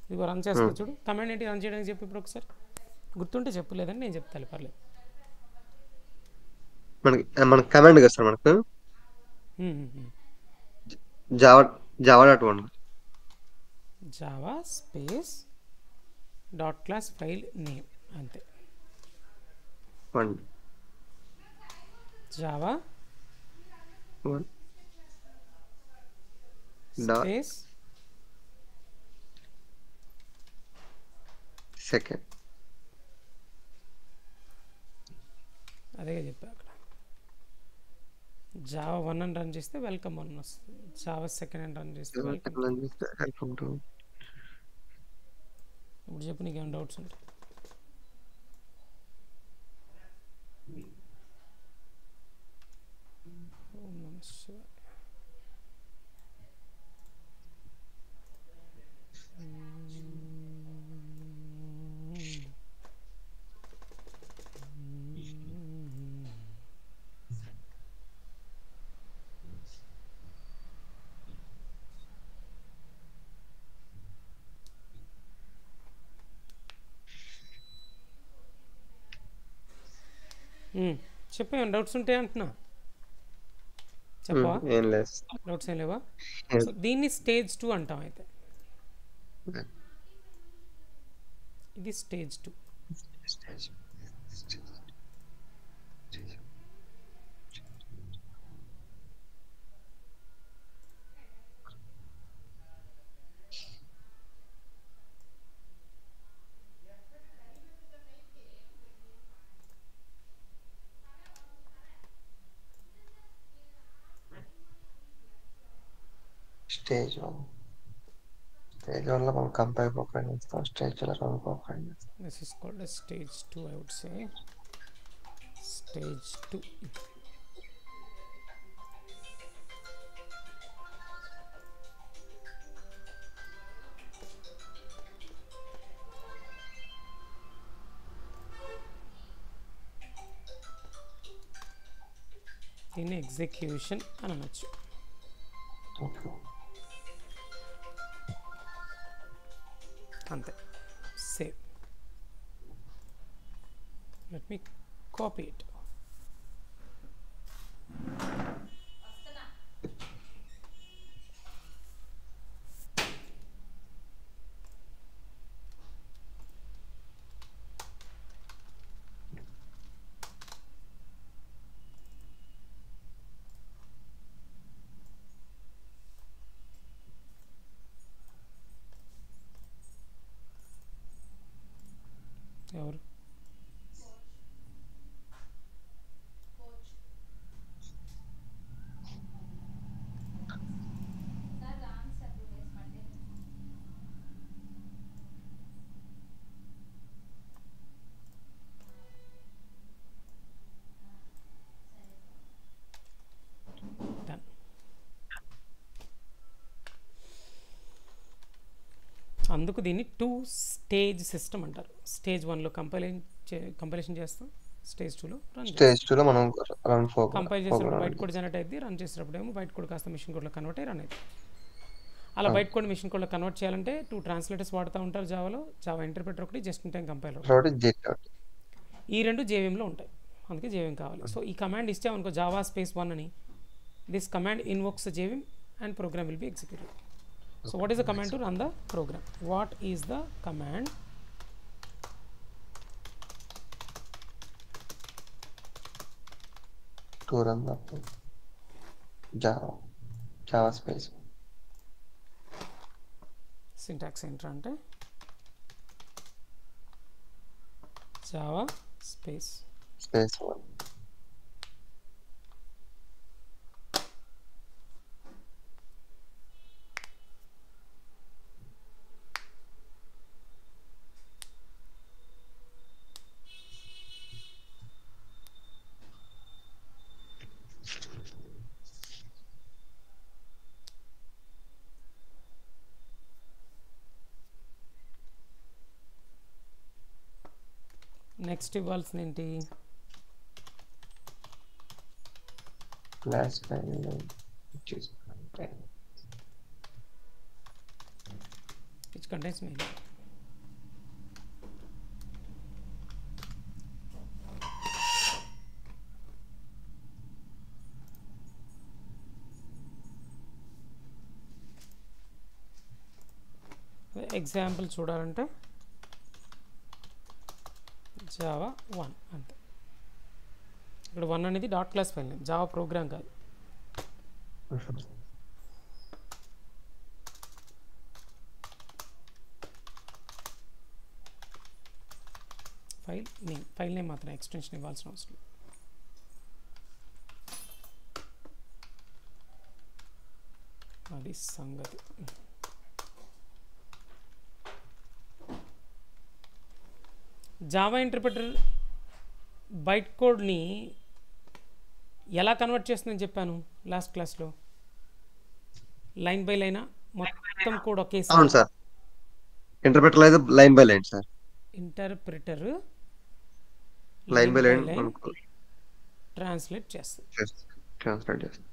ఇదిగో రన్ చేస్తా చూడు. కమాండ్ ఏంటి రన్ చేయడానికి చెప్పి ఇప్పుడు ఒకసారి గుర్తుంటే చెప్పలేదని నేను చెప్తాను, పర్లేదు. మనకి కమాండ్ కదా సార్, మనకు java.1 Java space dot class file name అంతే. జావా స్పేస్ సెకండ్, అదే చెప్పా అక్కడ. జావా 1 అని రన్ చేస్తే వెల్కమ్ 1 వస్తుంది, జావా సెకండ్ అని రన్ చేస్తే వెల్కమ్. ఇప్పుడు చెప్పు, నీకు ఏమైనా డౌట్స్ ఉంటాయి? ఓం నమః శివాయ. చెప్పు, ఏమైనా డౌట్స్ ఉంటాయి అంటున్నా, చెప్పవా? ఏం లేదు. డౌట్స్ ఏం లేవా? సో దీన్ని స్టేజ్ 2 అంటాం. అయితే ఇది స్టేజ్ 2. స్టేజ్ 1 లో మనం కంపైల్ ప్రోగ్రామ్ చేస్తాం, స్టేజ్ 2 లో రన్ ప్రోగ్రామ్ చేస్తాం. This is called as stage 2, I would say. Stage 2. దీన్ని ఎగ్జిక్యూషన్ అని అనొచ్చు. అంతే, save. Let me copy it. ఎవరు? Done. అందుకు దీన్ని 2 స్టేజ్ సిస్టమ్ అంటారు. స్టేజ్ 1లో కంపైలేషన్ చేస్తాం, స్టేజ్ 2లో స్టేజ్ 2 లో మనం రన్ కంపైల్ చేసేటప్పుడు బయట కోడ్ జనరేట్ అయ్యింది, రన్ చేసేటప్పుడు ఏమో బయట కోడ్ కాస్త మిషన్ కోడ్లో కన్వర్ట్ అయ్యి రన్ అవుతుంది. అలా బయట కోడ్ మిషన్ కోడ్లో కన్వర్ట్ చేయాలంటే 2 ట్రాన్స్లేటర్స్ వాడుతూ ఉంటారు జావాలో. జావా ఇంటర్ప్రిటర్ ఒకటి, జస్ట్ ఇన్ టైం కంపైలర్. ఈ రెండు జేవిఎంలో ఉంటాయి, అందుకే జేవిఎం కావాలి. సో ఈ కమాండ్ ఇచ్చామనుకో, జావా స్పేస్ 1 అని, this command invokes JVM and program will be executed. So what is the command to run the program? What is the command to run the Java space? Syntax ఏంటంటే Java space space 1. Next ఇవ్వాల్సింది ఏంటి? Class file name which is which contains main. Example చూడాలంటే Java 1 అంతే. ఇక్కడ 1 అనేది dot class file name, Java programme కాదు. File name మాత్రం extension ఇవ్వాల్సిన అవసరం. అది సంగతి. జావా ఇంటర్ప్రిటర్ బైట్ కోడ్ని ఎలా కన్వర్ట్ చేస్తుందని చెప్పాను లాస్ట్ క్లాస్లో. లైన్ బై లైనా మొత్తం కోడ్ ఒకేసారి. అవును సార్, ఇంటర్ప్రిటర్ అయితే line by line sir. Interpreter line by line translate చేస్తుంది. ట్రాన్స్లేట్ చేస్తుంది.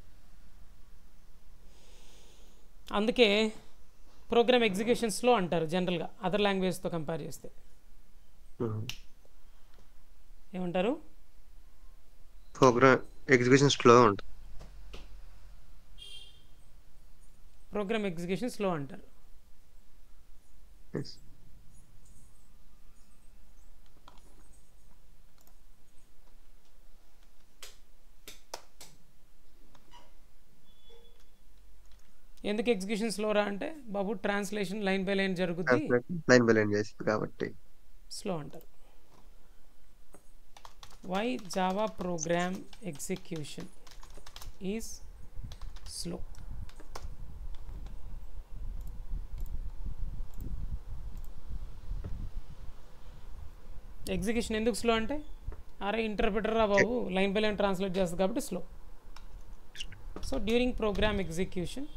అందుకే ప్రోగ్రామ్ ఎగ్జిక్యూషన్ స్లో అంటారు జనరల్గా, అదర్ లాంగ్వేజ్తో కంపేర్ చేస్తే. ఏమంటారు? ప్రోగ్రామ్ ఎగ్జిక్యూషన్ స్లో ఉంటుంది. ప్రోగ్రామ్ ఎగ్జిక్యూషన్ స్లో అంటారు. ఎందుకు ఎగ్జిక్యూషన్ స్లోరా అంటే బాబు ట్రాన్స్లేషన్ లైన్ బై లైన్ జరుగుతుంది, లైన్ బై లైన్ చేస్తుంది కాబట్టి స్లో అంటారు. Why Java program execution is slow. Execution ఎందుకు స్లో అంటే, అరే ఇంటర్ప్రిటర్ రా బాబు లైన్ బై లైన్ ట్రాన్స్లేట్ చేస్తుంది కాబట్టి slow. So during program execution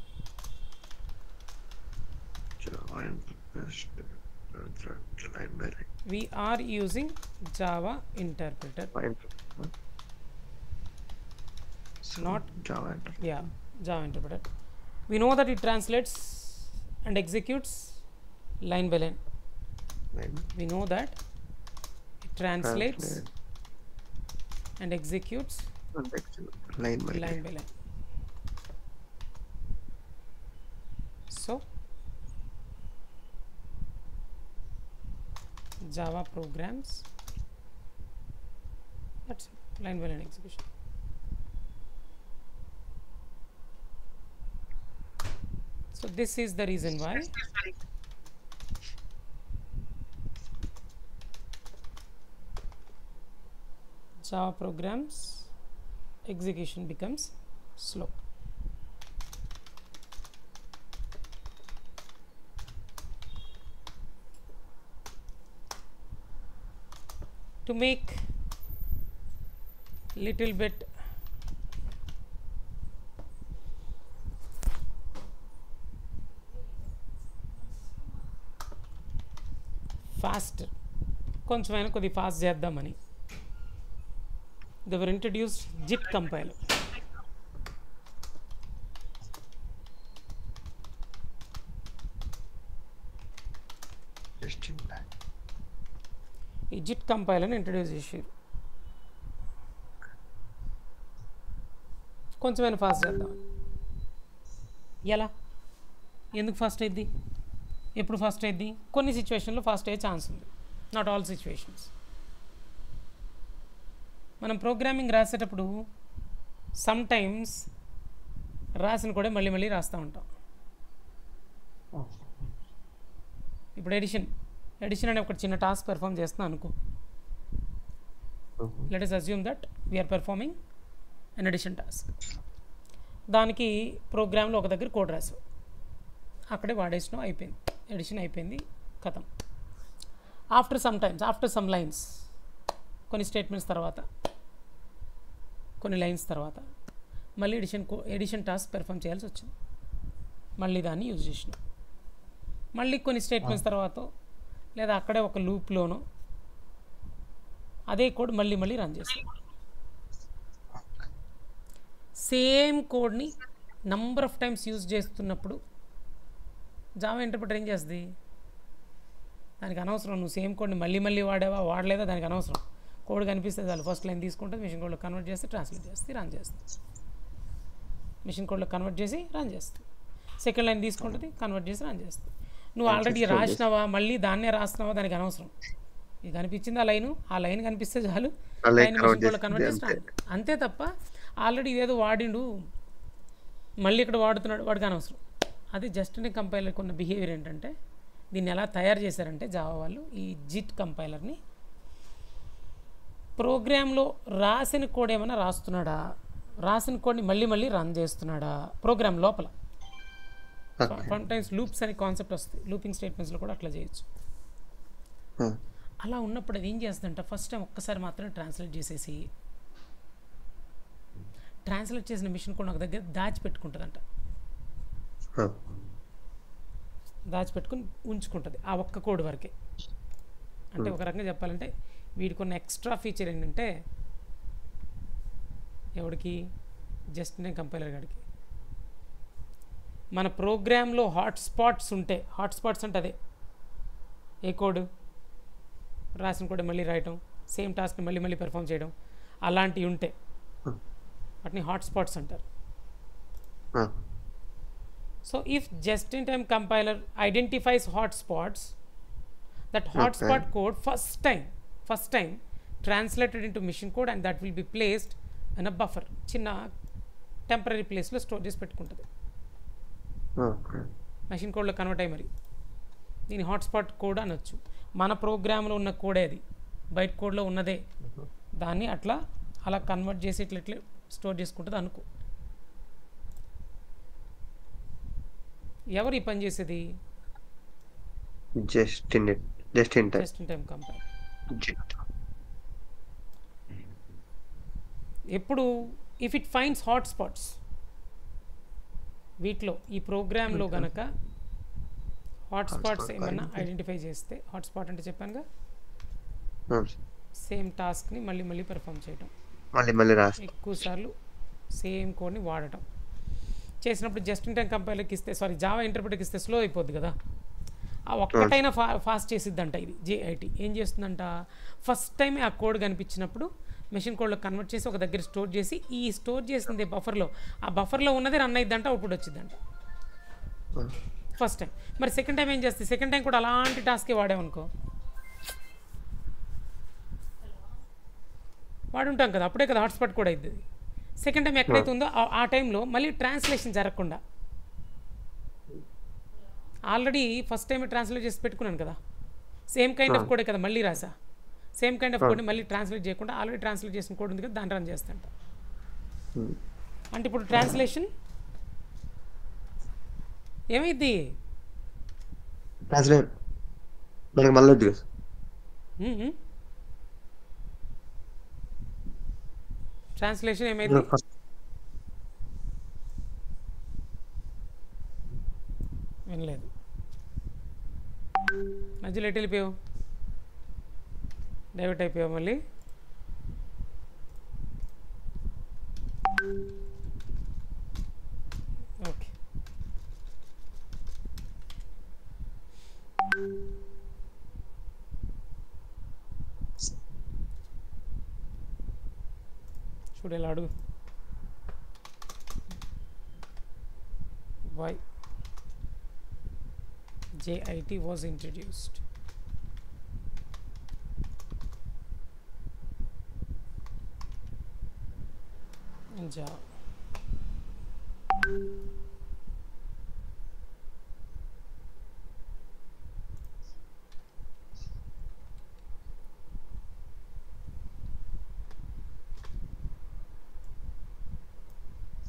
we are using Java interpreter, not Java interpreter. Yeah, Java interpreter. We know that it translates and executes line by line. We know that it translates and executes line by line. So Java programs, that's it, line by line execution. So this is the reason why Java programs execution becomes slow. To make little bit faster, కొంచెమైనా కొద్ది fast చేద్దామని they were introduced JIT compiler. ఈ JIT కంపైలర్ని introduce చేసారు, కొంచెమైనా fast చేద్దామని. ఎలా, ఎందుకు fast అయింది, ఎప్పుడు ఫాస్ట్ అయింది? కొన్ని సిచ్యువేషన్లో ఫాస్ట్ అయ్యే ఛాన్స్ ఉంది, నాట్ ఆల్ సిచ్యువేషన్స్. మనం ప్రోగ్రామింగ్ రాసేటప్పుడు సమ్ టైమ్స్ రాసిన కూడా మళ్ళీ మళ్ళీ రాస్తూ ఉంటాం. ఇప్పుడు ఎడిషన్ అనే ఒక చిన్న టాస్క్ పెర్ఫామ్ చేస్తున్నాను అనుకో. Let us assume that we are performing an addition task. దానికి ప్రోగ్రామ్లో ఒక దగ్గర కోడ్ రాసావు, అక్కడే వాడేసినావు, అయిపోయింది, ఎడిషన్ అయిపోయింది, కథం. ఆఫ్టర్ సమ్ లైన్స్, కొన్ని స్టేట్మెంట్స్ తర్వాత, కొన్ని లైన్స్ తర్వాత మళ్ళీ ఎడిషన్ టాస్క్ పెర్ఫామ్ చేయాల్సి వచ్చింది. మళ్ళీ దాన్ని యూజ్ చేసిన, మళ్ళీ కొన్ని స్టేట్మెంట్స్ తర్వాత లేదా అక్కడే ఒక లూప్లోనో అదే కోడ్ మళ్ళీ రన్ చేస్తాం. సేమ్ కోడ్ని నంబర్ ఆఫ్ టైమ్స్ యూజ్ చేస్తున్నప్పుడు జావా ఇంటర్ప్రిటర్ ఏం చేస్తుంది? దానికి అనవసరం నువ్వు సేమ్ కోడ్ని మళ్ళీ వాడలేదా, దానికి అనవసరం. కోడ్ కనిపిస్తే చాలు, ఫస్ట్ లైన్ తీసుకుంటుంది, మిషన్ కోడ్లో కన్వర్ట్ చేస్తే ట్రాన్స్లేట్ చేస్తే రన్ చేస్తుంది. మిషన్ కోడ్లో కన్వర్ట్ చేసి రన్ చేస్తుంది. సెకండ్ లైన్ తీసుకుంటుంది, కన్వర్ట్ చేసి రన్ చేస్తుంది. నువ్వు ఆల్రెడీ రాసినావా, మళ్ళీ దాన్నే రాస్తున్నావా, దానికి అనవసరం. ఇది కనిపించింది ఆ లైన్ కనిపిస్తే చాలు, లైన్ మిషన్ కోడ్లో కన్వర్ట్ చేసి అంతే తప్ప ఆల్రెడీ ఇదేదో వాడిండు మళ్ళీ ఇక్కడ వాడుతున్నాడు, వాడికి అనవసరం. అది జస్ట్ ఇన్ కంపైలర్కి ఉన్న బిహేవియర్ ఏంటంటే, దీన్ని ఎలా తయారు చేశారంటే జావా వాళ్ళు, ఈ జిట్ కంపైలర్ని ప్రోగ్రాంలో రాసిన కోడ్ ఏమైనా రాస్తున్నాడా, రాసిన కోడ్ని మళ్ళీ రన్ చేస్తున్నాడా ప్రోగ్రామ్ లోపల. సమ్ టైమ్స్ లూప్స్ అనే కాన్సెప్ట్ వస్తుంది, లూపింగ్ స్టేట్మెంట్స్లో కూడా అట్లా చేయొచ్చు. అలా ఉన్నప్పుడు అది ఏం చేస్తుందంట, ఫస్ట్ టైం ఒక్కసారి మాత్రమే ట్రాన్స్లేట్ చేసేసి, ట్రాన్స్లేట్ చేసిన మిషన్ కోడ్ ఒక దగ్గర దాచిపెట్టుకుంటుందంట. దాచిపెట్టుకుని ఉంచుకుంటుంది ఆ ఒక్క కోడ్ వరకే. అంటే ఒక రకంగా చెప్పాలంటే వీడికి ఉన్న ఎక్స్ట్రా ఫీచర్ ఏంటంటే, ఎవడికి, జస్ట్ నేను కంపైలర్ గాడికి, మన ప్రోగ్రాంలో హాట్స్పాట్స్ ఉంటే, హాట్స్పాట్స్ అంటే అదే ఏ కోడ్ రాసిన కోడ్ మళ్ళీ రాయటం, సేమ్ టాస్క్ని మళ్ళీ పెర్ఫామ్ చేయడం, అలాంటివి ఉంటే వాటిని హాట్స్పాట్స్ అంటారు. So if just in time compiler identifies hotspots, that hotspot code first time translated into machine code and that will be placed in a buffer, చిన్న టెంపరీ ప్లేస్లో స్టోర్ చేసి పెట్టుకుంటుంది. మెషిన్ కోడ్లో కన్వర్ట్ అయ్యి మరి దీని హాట్స్పాట్ కోడ్ అనొచ్చు. మన ప్రోగ్రాంలో ఉన్న కోడే అది, బయట కోడ్లో ఉన్నదే, దాన్ని అలా కన్వర్ట్ చేసి ఇట్లా స్టోర్ చేసుకుంటుంది అనుకో. ఎవరు ఈ పని చేసేది? Just in time compiler. ఎప్పుడు ఇఫ్ ఇట్ ఫైండ్స్ హాట్స్పాట్స్, వీటిలో ఈ ప్రోగ్రాంలో గనక హాట్స్పాట్స్ ఏమన్నా ఐడెంటిఫై చేస్తే, హాట్స్పాట్ అంటే చెప్పానుగా, సేమ్ టాస్క్ని మళ్ళీ పెర్ఫామ్ చేయటం, ఎక్కువ సార్లు సేమ్ కోడ్ని వాడటం చేసినప్పుడు జస్ట్ ఇన్ టైం కంపైలర్కి ఇస్తే, జావా ఇంటర్ప్రిటర్కి ఇస్తే స్లో అయిపోద్ది కదా. ఆ ఒక్కటైనా ఫాస్ట్ చేసిద్దంట ఇది JIT. ఏం చేస్తుందంట, ఫస్ట్ టైం ఆ కోడ్ కనిపించినప్పుడు మెషిన్ కోడ్లో కన్వర్ట్ చేసి ఒక దగ్గర స్టోర్ చేసి, ఈ స్టోర్ చేసింది బఫర్లో, ఆ బఫర్లో ఉన్నది రన్ అయిద్దంట, అవుట్పుట్ వచ్చిందంట ఫస్ట్ టైం. మరి సెకండ్ టైం ఏం చేస్తుంది, సెకండ్ టైం కూడా అలాంటి టాస్కే వాడామనుకో, వాడుంటాం కదా, అప్పుడే కదా హాట్స్పాట్ కూడా అవుతుంది. సెకండ్ టైం ఎక్కడైతే ఉందో ఆ టైంలో మళ్ళీ ట్రాన్స్లేషన్ జరగకుండా, ఆల్రెడీ ఫస్ట్ టైం ట్రాన్స్లేట్ చేసి పెట్టుకున్నాను కదా, సేమ్ కైండ్ ఆఫ్ కోడే కదా మళ్ళీ రాసా, సేమ్ కైండ్ ఆఫ్ కోడ్ని మళ్ళీ ట్రాన్స్లేట్ చేయకుండా ఆల్రెడీ ట్రాన్స్లేట్ చేసిన కోడ్ ఉంది కదా దాన్ని రన్ చేస్తాంట. అంటే ఇప్పుడు ట్రాన్స్లేషన్ ఏమైంది, ట్రాన్స్లేషన్ ఏమైంది, వినలేదు, మధ్యలో ఎటు వెళ్ళిపోయావు, డైవర్ట్ అయిపోయావు మళ్ళీ. ఓకే, చూడు ఎలా అడుగు, why JIT was introduced. In Java.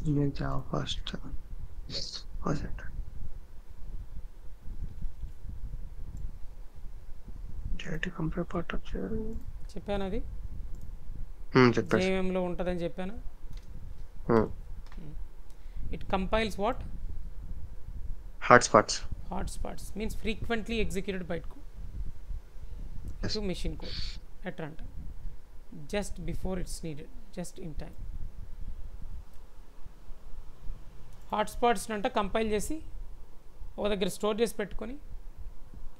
Java first. Was it? JIT computer part వచ్చారు. చెప్పాను అది చెప్పారు. జేఎంలో ఉంటుందని చెప్పాను. It compiles what hotspots. Hotspots means frequently executed byte code to machine code at run time just before it's needed, just in time. Hotspots అంట compile చేసి ఒక దగ్గర స్టోర్ చేసి పెట్టుకొని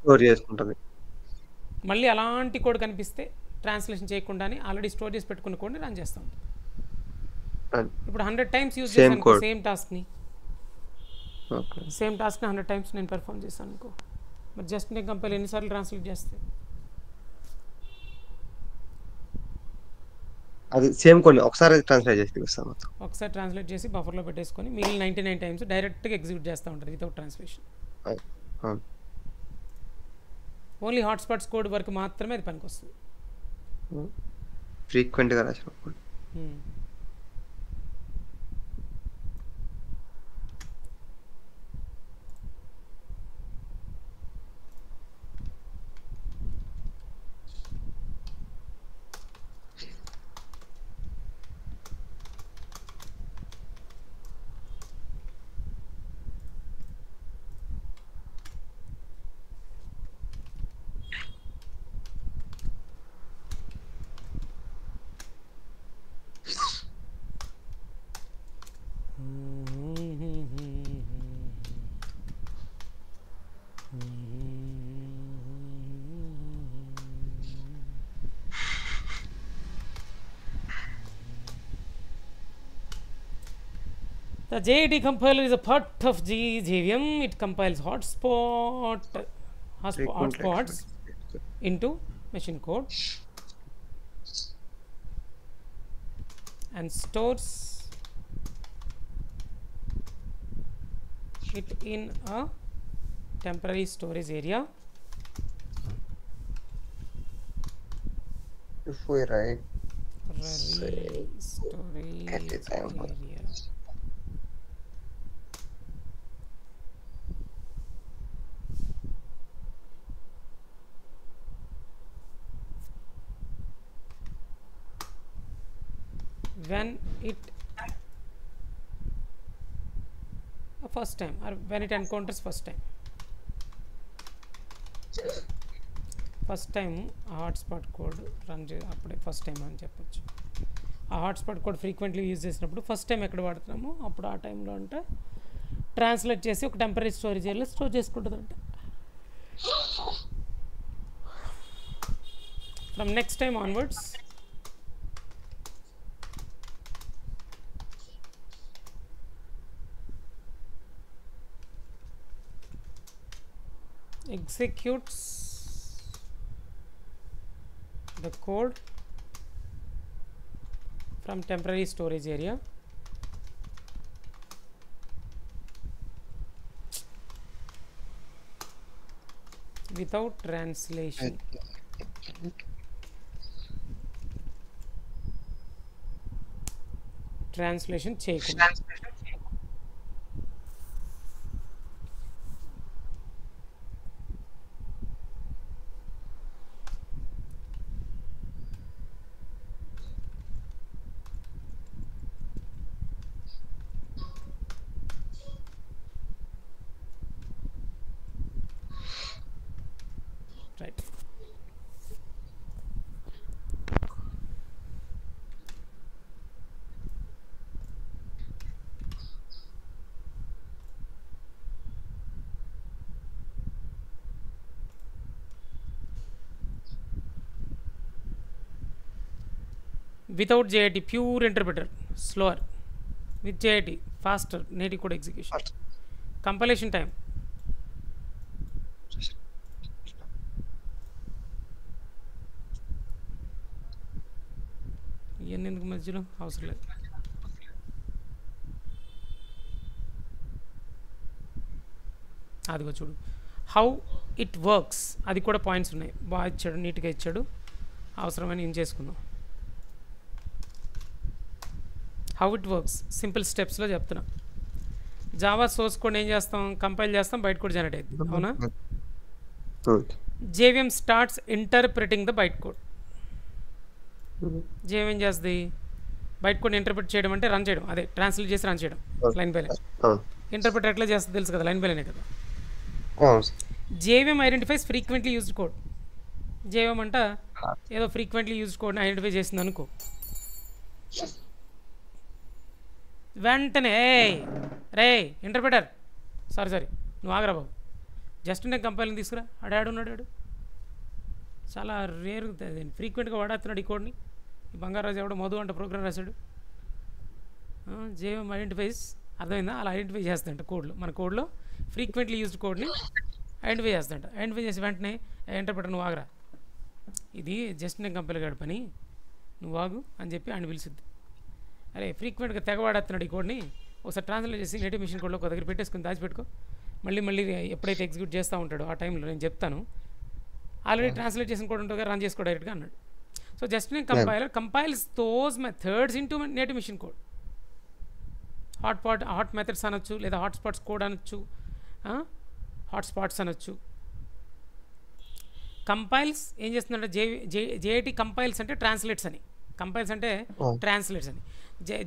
స్టోర్ చేసుకుంటుంది. మళ్ళీ అలాంటి కోడ్ కనిపిస్తే ట్రాన్స్లేషన్ చేయకుండానే ఆల్రెడీ స్టోర్ చేసి పెట్టుకున్న కోడ్ని రన్ చేస్తాం. ఇప్పుడు 100 టైమ్స్ యూజ్ చేశాను సేమ్ టాస్క్ని, సేమ్ టాస్క్ని 100 టైమ్స్ నేను పెర్ఫామ్ చేశాను అనుకో, మరి జస్ట్ నేను కంపైల్ ఎన్నిసార్లు ట్రాన్స్లేట్ చేస్తే అది సేమ్ కొన్ని ఒకసారి ట్రాన్స్లేట్ చేసి చూపిస్తాం మొత్తం. ఒకసారి ట్రాన్స్లేట్ చేసి బఫర్లో పెట్టేసుకొని మిగిలిన 99 టైమ్స్ డైరెక్ట్గా ఎగ్జిక్యూట్ చేస్తూ ఉంటుంది without translation. Only hotspots code వరకు మాత్రమే అది పనికి వస్తుంది. ఫ్రీక్వెంట్గా రాసినప్పుడు. The JIT compiler is a part of JVM. It compiles hotspots into machine code and stores it in a temporary storage area. If we write storage area. When it first time or when it encounters first time ఆ hotspot code run అప్పుడే first time అని చెప్పొచ్చు. ఆ hotspot code frequently use చేసినప్పుడు first time ఎక్కడ వాడుతున్నామో అప్పుడు ఆ టైంలో అంటే ట్రాన్స్లేట్ చేసి ఒక టెంపరీ స్టోరేజ్ ఏరియాలో స్టోర్ చేసుకుంటుందంట. From next time onwards executes the code from temporary storage area without translation. Translation చేయకుండా. Right. Without JIT, pure interpreter, slower. With JIT, faster, native code execution. Compilation time. ఇవన్నీ ఎందుకు మధ్యలో అవసరం లేదు. అదిగో చూడు హౌ ఇట్ వర్క్స్, అది కూడా పాయింట్స్ ఉన్నాయి. బాగా ఇచ్చాడు, నీట్గా ఇచ్చాడు. అవసరమని ఏం చేసుకుందాం. హౌ ఇట్ వర్క్స్ సింపుల్ స్టెప్స్లో చెప్తున్నా. జావా సోర్స్ కోడ్ ఏం చేస్తాం, కంపైల్ చేస్తాం, బైట్ కోడ్ జనరేట్ అవుతుంది, అవునా. Okay. JVM starts interpreting the byte code. JVM ఏం చేస్తుంది, బైట్ కోడ్ ఇంటర్ప్రిట్ చేయడం అంటే రన్ చేయడం, అదే ట్రాన్స్లేట్ చేసి రన్ చేయడం లైన్ బై లైన్. అవును. ఇంటర్ప్రిట్ ఎట్లా చేస్తుంది తెలుసు కదా, లైన్ బై లైనే కదా. అవును sir. JVM identifies frequently used code. JVM అంట ఏదో ఫ్రీక్వెంట్లీ యూజ్డ్ కోడ్ని ఐడెంటిఫై చేసింది అనుకో, వెంటనే రే ఇంటర్ప్రిటర్, సారీ నువ్వు ఆగరా బాబు, జస్ట్ నేను కంపైలింగ్ తీసుకురా, ఆడాడున్నాడు, చాలా రేర్ ఫ్రీక్వెంట్గా వాడేస్తున్నాడు ఈ కోడ్ని. ఈ బంగారాజు ఎవడో మధు అంటే ప్రోగ్రామ్ రాశాడు. జేవిఎం ఐడెంటిఫైస్, అర్థమైందా, అలా ఐడెంటిఫై చేస్తాడంట కోడ్లో, మన కోడ్లో ఫ్రీక్వెంట్లీ యూజ్డ్ కోడ్ని ఐడెంటిఫై చేస్తాడంట. ఐడెంటిఫై చేసి వెంటనే ఇంటర్ప్రిటర్ నువ్వు ఆగరా, ఇది జస్ట్ నేను కంపైల్ కాడు పని, నువ్వు ఆగు అని చెప్పి ఆయన పిలిచిద్ది. అరే ఫ్రీక్వెంట్గా తెగవాడేస్తున్నాడు ఈ కోడ్ని, ఒకసారి ట్రాన్స్లేట్ చేసి నేటివ్ మిషన్ కోడ్లో ఒక దగ్గర పెట్టేసుకుని దాచిపెట్టుకో, మళ్ళీ ఎప్పుడైతే ఎగ్జిక్యూట్ చేస్తూ ఉంటాడో ఆ టైంలో నేను చెప్తాను, ఆల్రెడీ ట్రాన్స్లేట్ చేసిన కోడ్ ఉంటుంది రన్ చేసుకో డైరెక్ట్గా అన్నాడు. సో జస్ట్ నేను compiles those methods into native machine code. Hot methods అనొచ్చు, లేదా హాట్స్పాట్స్ కోడ్ అనొచ్చు, హాట్స్పాట్స్ అనొచ్చు. కంపైల్స్ ఏం చేస్తుందంటే జేఐటీ కంపైల్స్ అంటే ట్రాన్స్లేట్స్ అని, కంపైల్స్ అంటే ట్రాన్స్లేట్స్ అని.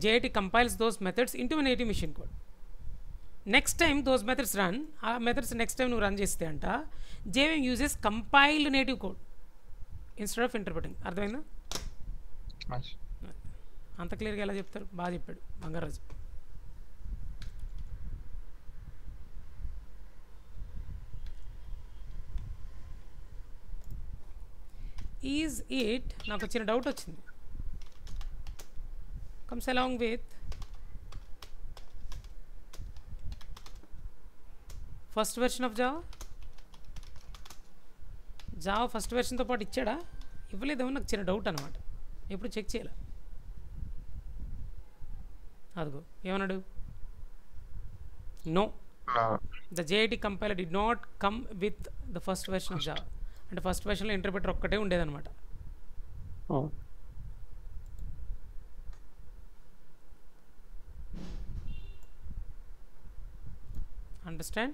JIT compiles those methods into native machine code. Next time those methods run, ఆ మెథడ్స్ నెక్స్ట్ టైం నువ్వు రన్ చేస్తే అంట JVM uses compiled native code instead of interpreting. అర్థమైందా? అంత క్లియర్గా ఎలా చెప్తారు, బాగా చెప్పాడు బంగారాజు. ఈజ్ ఇట్, నాకు వచ్చిన డౌట్ వచ్చింది, comes along with first version of Java first వెర్షన్తో పాటు ఇచ్చాడా, ఇవ్వలేదేమో నాకు చిన్న డౌట్ అనమాట, ఎప్పుడు చెక్ చేయాలి. అదిగో ఏమన్నాడు, no, the JIT compiler did not come with the first version of Java. అంటే ఫస్ట్ వెర్షన్లో ఇంటర్ప్రిటర్ ఒక్కటే ఉండేదన్నమాట. అండర్స్టాండ్?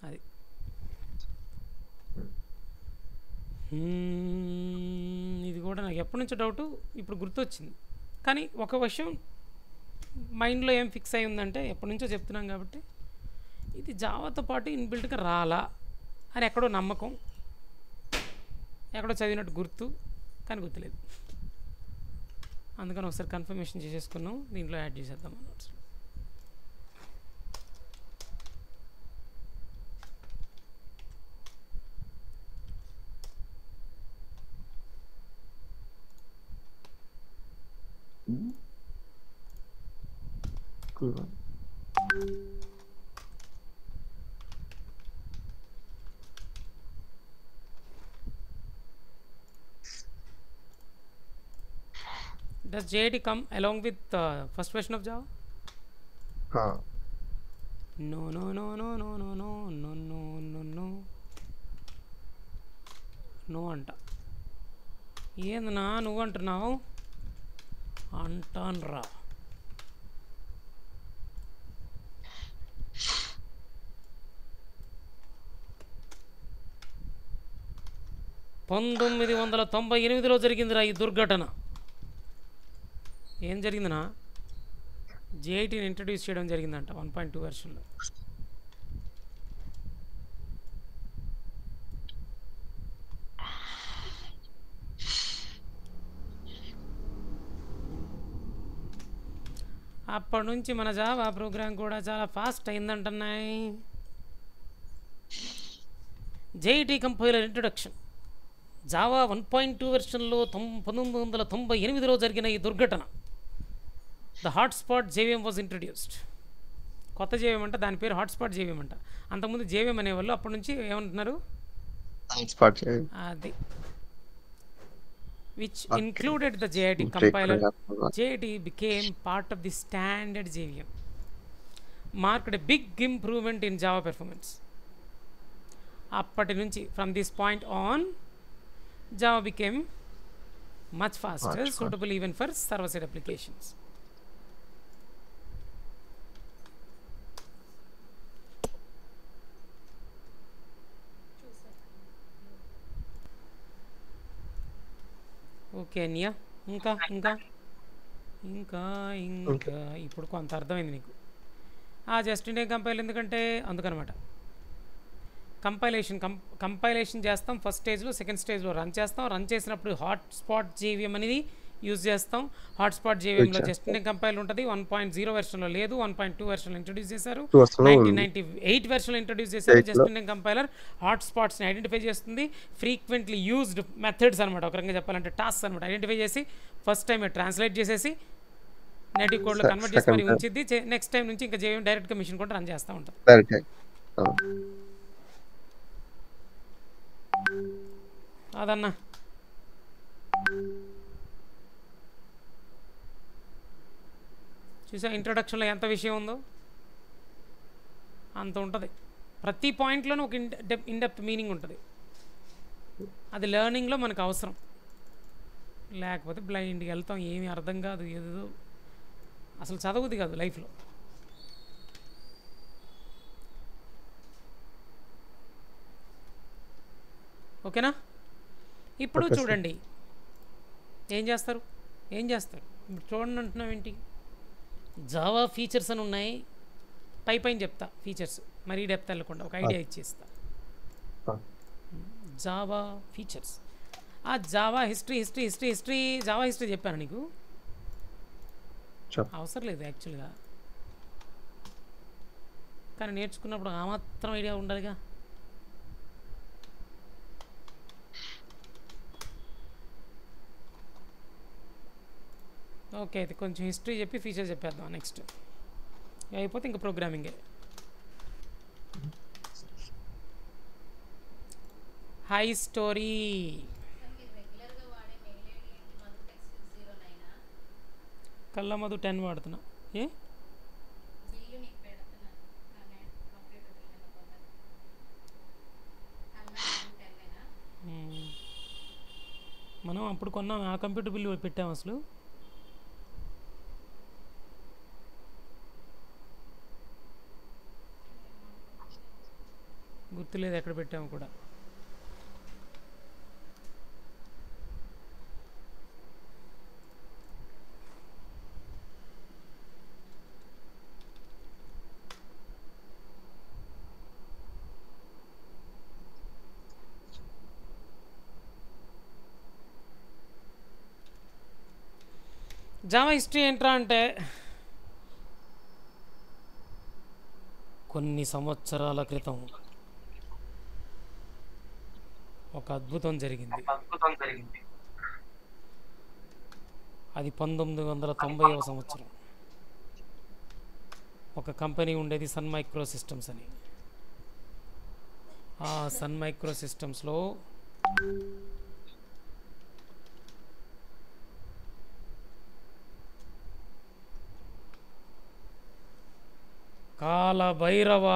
అది ఇది కూడా నాకు ఎప్పటి నుంచో డౌటు, ఇప్పుడు గుర్తొచ్చింది. కానీ ఒక విషయం మైండ్లో ఏం ఫిక్స్ అయి ఉందంటే, ఎప్పటి నుంచో చెప్తున్నాం కాబట్టి, ఇది జావాతో పాటు ఇన్బిల్ట్గా రాలా అని ఎక్కడో నమ్మకం, ఎక్కడో చదివినట్టు గుర్తు, కానీ గుర్తులేదు. అందుకని ఒకసారి కన్ఫర్మేషన్ చేసేసుకున్నాం, దీంట్లో యాడ్ చేసేద్దాం నోట్స్లో. Does JIT come along with first version of Java? No. No అంట. ఏందన్నా నువ్వు అంటున్నావు? అంటాన్రా. $1998లో జరిగిందిరా ఈ దుర్ఘటన. ఏం జరిగిందనా, జేఐటీని ఇంట్రడ్యూస్ చేయడం జరిగిందంట 1.2 వెర్షన్లో. అప్పటి నుంచి మన జావా ప్రోగ్రామ్ కూడా చాలా ఫాస్ట్ అయిందంటున్నాయి. JIT compiler introduction. జావా 1.2 వెర్షన్లో 1998లో జరిగిన ఈ దుర్ఘటన. The hotspot JVM was introduced. కొత్త జేవిఎం అంట, దాని పేరు హాట్స్పాట్ జేవిఎం అంట. అంతకుముందు జేవిఎం అనేవాళ్ళు, అప్పటి నుంచి ఏమంటున్నారు అది. Which included the JIT compiler. JIT became part of the standard JVM, marked a big improvement in Java performance. అప్పటి నుంచి from this point on Java became much faster, Much suitable even for server-side applications. Okay అన్య ఇంకా ఇంకా ఇంకా ఇంకా ఇప్పుడు కొంత అర్థమైంది నీకు. జస్ట్ ఇండియన్ కంపైల్ ఎందుకంటే అందుకనమాట. కంపైలేషన్ చేస్తాం ఫస్ట్ స్టేజ్లో, సెకండ్ స్టేజ్లో రన్ చేస్తాం. రన్ చేసినప్పుడు హాట్స్పాట్ జేవిఎం అనేది యూజ్ చేస్తాం. హాట్స్పాట్ జేవిఎంలో జస్ట్ ఇండియన్ కంపైల్ ఉంటుంది. 1.0 వెర్షన్లో లేదు, 1.2 వెర్షన్లో ఇంట్రొడ్యూస్ చేశారు. 1998 వెర్షన్లో ఇంట్రొడ్యూస్ చేశారు. జస్ట్ ఇండియన్ కంపైలర్ హాట్స్పాట్స్ని ఐడెంటిఫై చేస్తుంది. ఫ్రీక్వెంట్లీ యూజ్డ్ మెథడ్స్ అనమాట, ఒక రకంగా చెప్పాలంటే టాస్క్ అనమాట, ఐడెంటిఫై చేసి ఫస్ట్ టైం ట్రాన్స్లేట్ చేసేసి నేటివ్ కోడ్లో కన్వర్ట్ చేసి మరి ఉంచిద్ది. నెక్స్ట్ టైం నుంచి ఇంకా జేవిఎం డైరెక్ట్గా మిషన్ కూడా రన్ చేస్తూ ఉంటుంది. అదన్నా చూసా ఇంట్రొడక్షన్లో ఎంత విషయం ఉందో అంత ఉంటుంది. ప్రతి పాయింట్లోనూ ఒక ఇన్డెప్త్ మీనింగ్ ఉంటుంది. అది లెర్నింగ్లో మనకు అవసరం, లేకపోతే బ్లైండ్గా వెళ్తాం, ఏమీ అర్థం కాదు, ఏదో అసలు చదవదు కాదు లైఫ్లో. ఓకేనా? ఇప్పుడు చూడండి ఏం చేస్తారు. ఇప్పుడు చూడండి అంటున్నాం ఏంటి, జావా ఫీచర్స్ అని ఉన్నాయి, పైన చెప్తా ఫీచర్స్, మరీ డెప్త్ వెళ్ళకుండా ఒక ఐడియా ఇచ్చేస్తా. Java features, Java history Java history చెప్పాను నీకు, అవసరం లేదు యాక్చువల్గా, కానీ నేర్చుకున్నప్పుడు ఆ మాత్రం ఐడియా ఉండాలిగా. ఓకే, అయితే కొంచెం హిస్టరీ చెప్పి ఫీచర్ చెప్పేద్దాం. నెక్స్ట్ అయిపోతే ఇంకా ప్రోగ్రామింగే. హై స్టోరీ కళ్ళమధు 10 వాడుతున్నా. ఏ మనం అప్పుడు కొన్నాం, ఆ కంప్యూటర్ బిల్లు పెట్టాము అసలు. గుర్తులేదు ఎక్కడ పెట్టాము కూడా. జావా హిస్టరీ ఏంట్రా అంటే, కొన్ని సంవత్సరాల క్రితం ఒక అద్భుతం జరిగింది. అది 1990వ సంవత్సరం. ఒక కంపెనీ ఉండేది, సన్ మైక్రో సిస్టమ్స్ అని. ఆ సన్ మైక్రో సిస్టమ్స్లో కాలభైరవ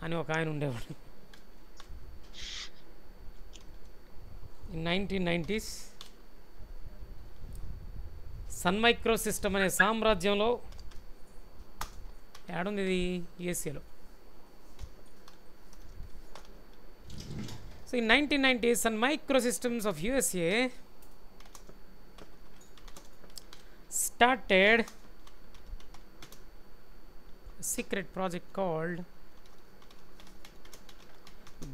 అని ఒక ఆయన ఉండేవాడు. 1990s సన్ మైక్రో సిస్టమ్ అనే సామ్రాజ్యంలో, ఏడుంది ఇది, యుఎస్ఏలో. So in 1990s Sun Microsystems of USA started a secret project called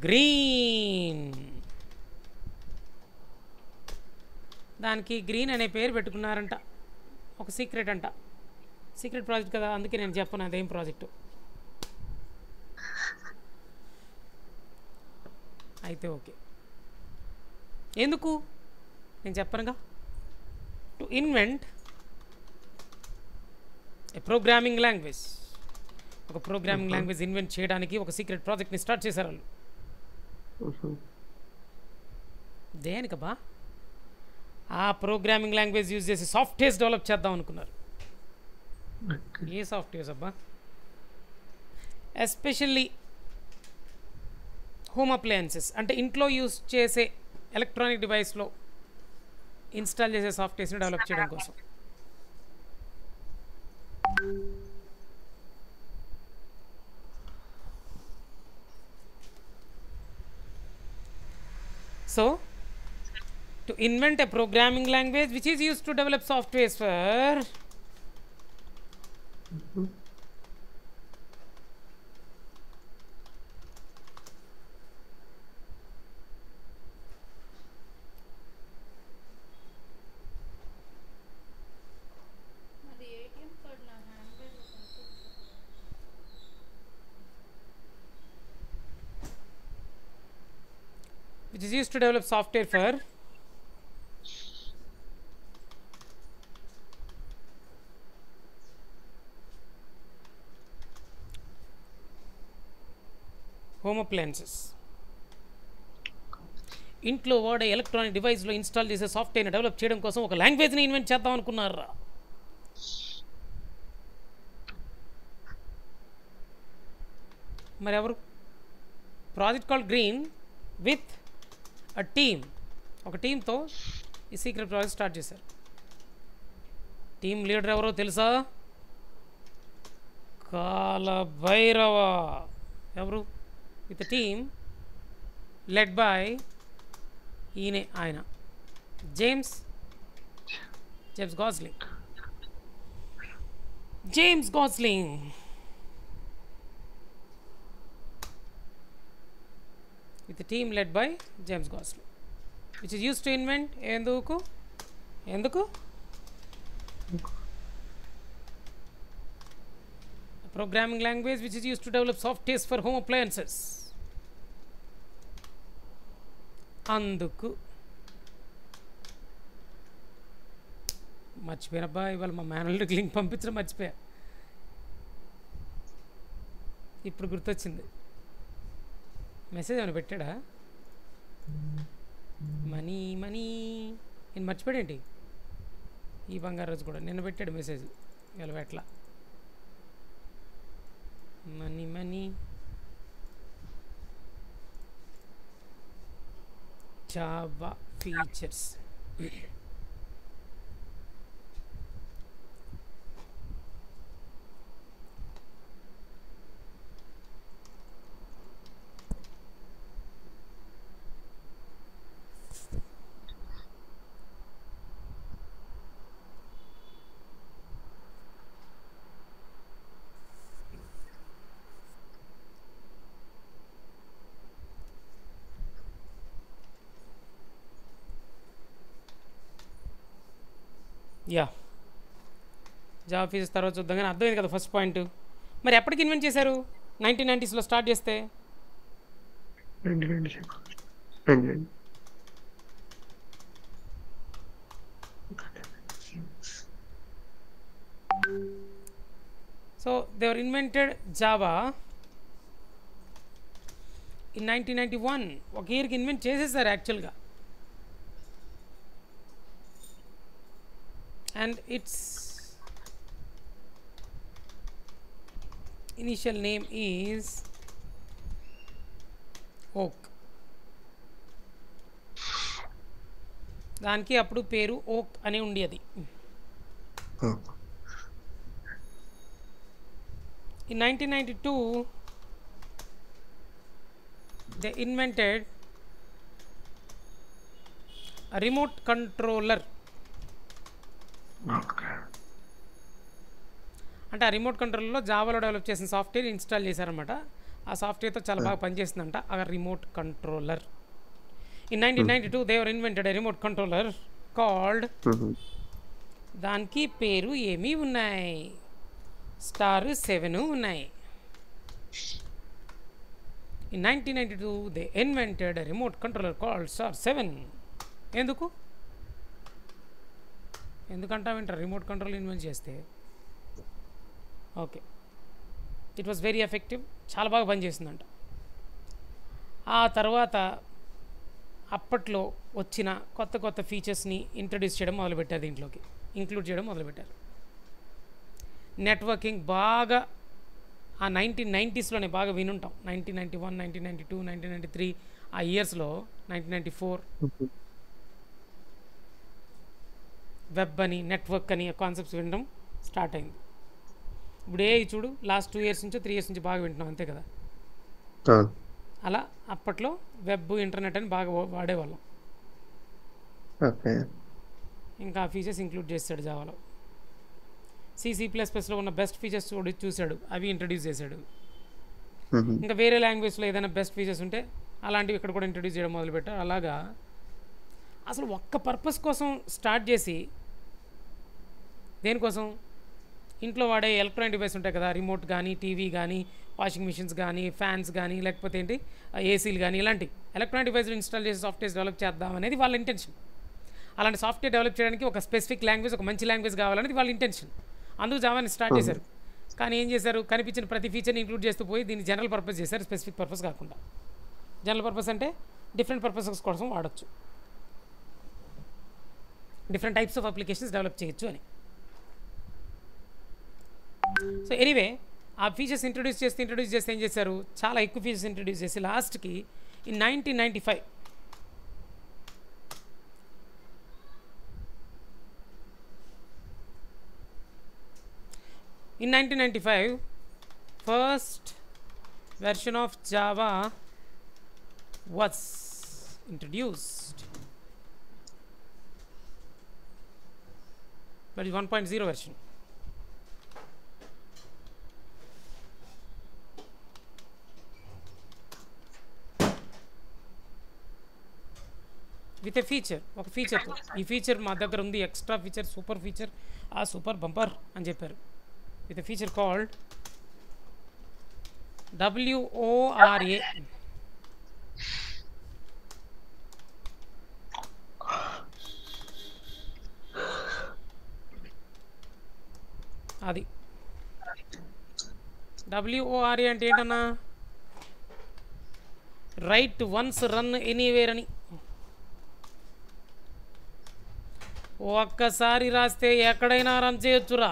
Green. దానికి గ్రీన్ అనే పేరు పెట్టుకున్నారంట, ఒక సీక్రెట్ అంట. సీక్రెట్ ప్రాజెక్ట్ కదా, అందుకే నేను చెప్పను అదేం ప్రాజెక్టు. అయితే ఓకే, ఎందుకు నేను చెప్పనుగా. To invent a programming language, ఒక ప్రోగ్రామింగ్ లాంగ్వేజ్ ఇన్వెంట్ చేయడానికి ఒక సీక్రెట్ ప్రాజెక్ట్ని స్టార్ట్ చేశారు వాళ్ళు. దేనికబ్బా? ఆ ప్రోగ్రామింగ్ లాంగ్వేజ్ యూజ్ చేసి సాఫ్ట్వేర్స్ డెవలప్ చేద్దాం అనుకున్నారు. ఏ సాఫ్ట్వేర్స్ అబ్బా? ఎస్పెషల్లీ హోమ్ అప్లయన్సెస్, అంటే ఇంట్లో యూజ్ చేసే ఎలక్ట్రానిక్ డివైస్లో ఇన్స్టాల్ చేసే సాఫ్ట్వేర్స్ని డెవలప్ చేయడం కోసం. So, to invent a programming language which is used to develop softwares for which is used to develop software for home appliances. ఇంట్లో వాడే ఎలక్ట్రానిక్ డివైస్లో ఇన్స్టాల్ చేసే సాఫ్ట్వేర్ని డెవలప్ చేయడం కోసం ఒక లాంగ్వేజ్ని ఇన్వెంట్ చేద్దాం అనుకున్నారా? మరి ఎవరు? Project called green with a team. ఒక టీంతో ఈ సీక్రెట్ ప్రాజెక్ట్ స్టార్ట్ చేశారు. టీమ్ లీడర్ ఎవరో తెలుసా? కాలభైరవ. ఎవరు? విత్ టీమ్ లెడ్ బై ఆయన James Gosling. with a team led by James Gosling, which is used to invent ఎందుకు a programming language which is used to develop softwares for home appliances. అందుకు మర్చిపోయినబ్బా, ఇవాళ మా మేనల్కి link పంపించడం మర్చిపోయా, ఇప్పుడు గుర్తొచ్చింది. Message ఏమైనా పెట్టాడా? మనీ నేను మర్చిపోయాడేంటి? ఈ బంగారు రోజు కూడా నిన్న పెట్టాడు మెసేజ్, ఇవాళ ఎట్లా? Money Java features. Yeah, Java features తర్వాత చూద్దాం. కానీ అర్థమైంది కదా ఫస్ట్ పాయింట్. మరి ఎప్పటికి ఇన్వెంట్ చేశారు? 1990s స్టార్ట్ చేస్తే so they were invented Java in 1991. ఒక ఇయర్కి ఇన్వెంట్ చేసేసారు యాక్చువల్గా. And its initial name is oak. దానికి అప్పుడు పేరు ఓక్ అని ఉండేది. In 1992 they invented a remote controller. అంటే ఆ రిమోట్ కంట్రోల్లో జావాలో డెవలప్ చేసిన సాఫ్ట్వేర్ ఇన్స్టాల్ చేశారనమాట. ఆ సాఫ్ట్వేర్తో చాలా బాగా పనిచేస్తుందంట ఆ remote controller. In 1992 they were invented a remote controller called, దానికి పేరు ఏమీ ఉన్నాయి, *7 ఉన్నాయి. In 1992 they invented a remote controller called *7. ఎందుకంటా వింటారు రిమోట్ కంట్రోల్ ఇన్వెంట్ చేస్తే? Okay, it was very effective, చాలా బాగా పనిచేసిందంట. ఆ తర్వాత అప్పట్లో వచ్చిన కొత్త ఫీచర్స్ని ఇంట్రడ్యూస్ చేయడం మొదలుపెట్టారు, దీంట్లోకి ఇంక్లూడ్ చేయడం మొదలుపెట్టారు. నెట్వర్కింగ్ బాగా ఆ 1990s బాగా వినుంటాం. 1991, 1992, 1993 ఆ ఇయర్స్లో 1994 వెబ్ అని నెట్వర్క్ అని కాన్సెప్ట్స్ వినడం స్టార్ట్ అయింది. ఇప్పుడు చూడు లాస్ట్ 2 ఇయర్స్ నుంచో 3 ఇయర్స్ నుంచి బాగా వింటున్నాం అంతే కదా. అలా అప్పట్లో వెబ్ ఇంటర్నెట్ అని బాగా వాడేవాళ్ళం. ఓకే. ఇంకా ఆ ఫీచర్స్ ఇంక్లూడ్ చేశాడు జావాలో. C++లో ఉన్న బెస్ట్ ఫీచర్స్ చూశాడు, అవి ఇంట్రడ్యూస్ చేశాడు. ఇంకా వేరే లాంగ్వేజ్లో ఏదైనా బెస్ట్ ఫీచర్స్ ఉంటే అలాంటివి ఇక్కడ కూడా ఇంట్రడ్యూస్ చేయడం మొదలుపెట్టారు. అలాగా అసలు ఒక్క పర్పస్ కోసం స్టార్ట్ చేసి, దేనికోసం, ఇంట్లో వాడే ఎలక్ట్రానిక్ డివైస్ ఉంటాయి కదా, రిమోట్ కానీ, టీవీ కానీ, వాషింగ్ మిషన్స్ కానీ, ఫ్యాన్స్ కానీ, లేకపోతే ఏంటి ఏసీలు కానీ, ఇలాంటి ఎలక్ట్రానిక్ డివైస్లు ఇన్స్టాల్ చేసి సాఫ్ట్వేర్స్ డెవలప్ చేద్దాం అనేది వాళ్ళ ఇంటెన్షన్. అలాంటి సాఫ్ట్వేర్ డెవలప్ చేయడానికి ఒక స్పెసిఫిక్ లాంగ్వేజ్, ఒక మంచి లాంగ్వేజ్ కావాలనేది వాళ్ళ ఇంటెన్షన్. అందుకు జావాని స్టార్ట్ చేశారు. కానీ ఏం చేశారు, కనిపించిన ప్రతి ఫీచర్ని ఇంక్లూడ్ చేస్తూ పోయి దీన్ని జనరల్ పర్పస్ చేశారు, స్పెసిఫిక్ పర్పస్ కాకుండా. జనరల్ పర్పస్ అంటే డిఫరెంట్ పర్పసెస్ కోసం వాడచ్చు, different types of applications develop చేయొచ్చు అని. సో ఎనీవే ఆ ఫీచర్స్ ఇంట్రడ్యూస్ చేస్తే ఏం చేశారు, చాలా ఎక్కువ ఫీచర్స్ ఇంట్రడ్యూస్ చేసి లాస్ట్కి in 1995 first version of Java was introduced. That is 1.0 version. With a feature, ఒక ఫీచర్తో, ఈ ఫీచర్ మా దగ్గర ఉంది, ఎక్స్ట్రా ఫీచర్, సూపర్ ఫీచర్, ఆ సూపర్ బంపర్ అని చెప్పారు. With a feature called WORA. అది WORA అంటే ఏంటన్నా, రైట్ వన్స్ రన్ ఎనీవేర్ అని. ఒక్కసారి రాస్తే ఎక్కడైనా రన్ చేయొచ్చురా.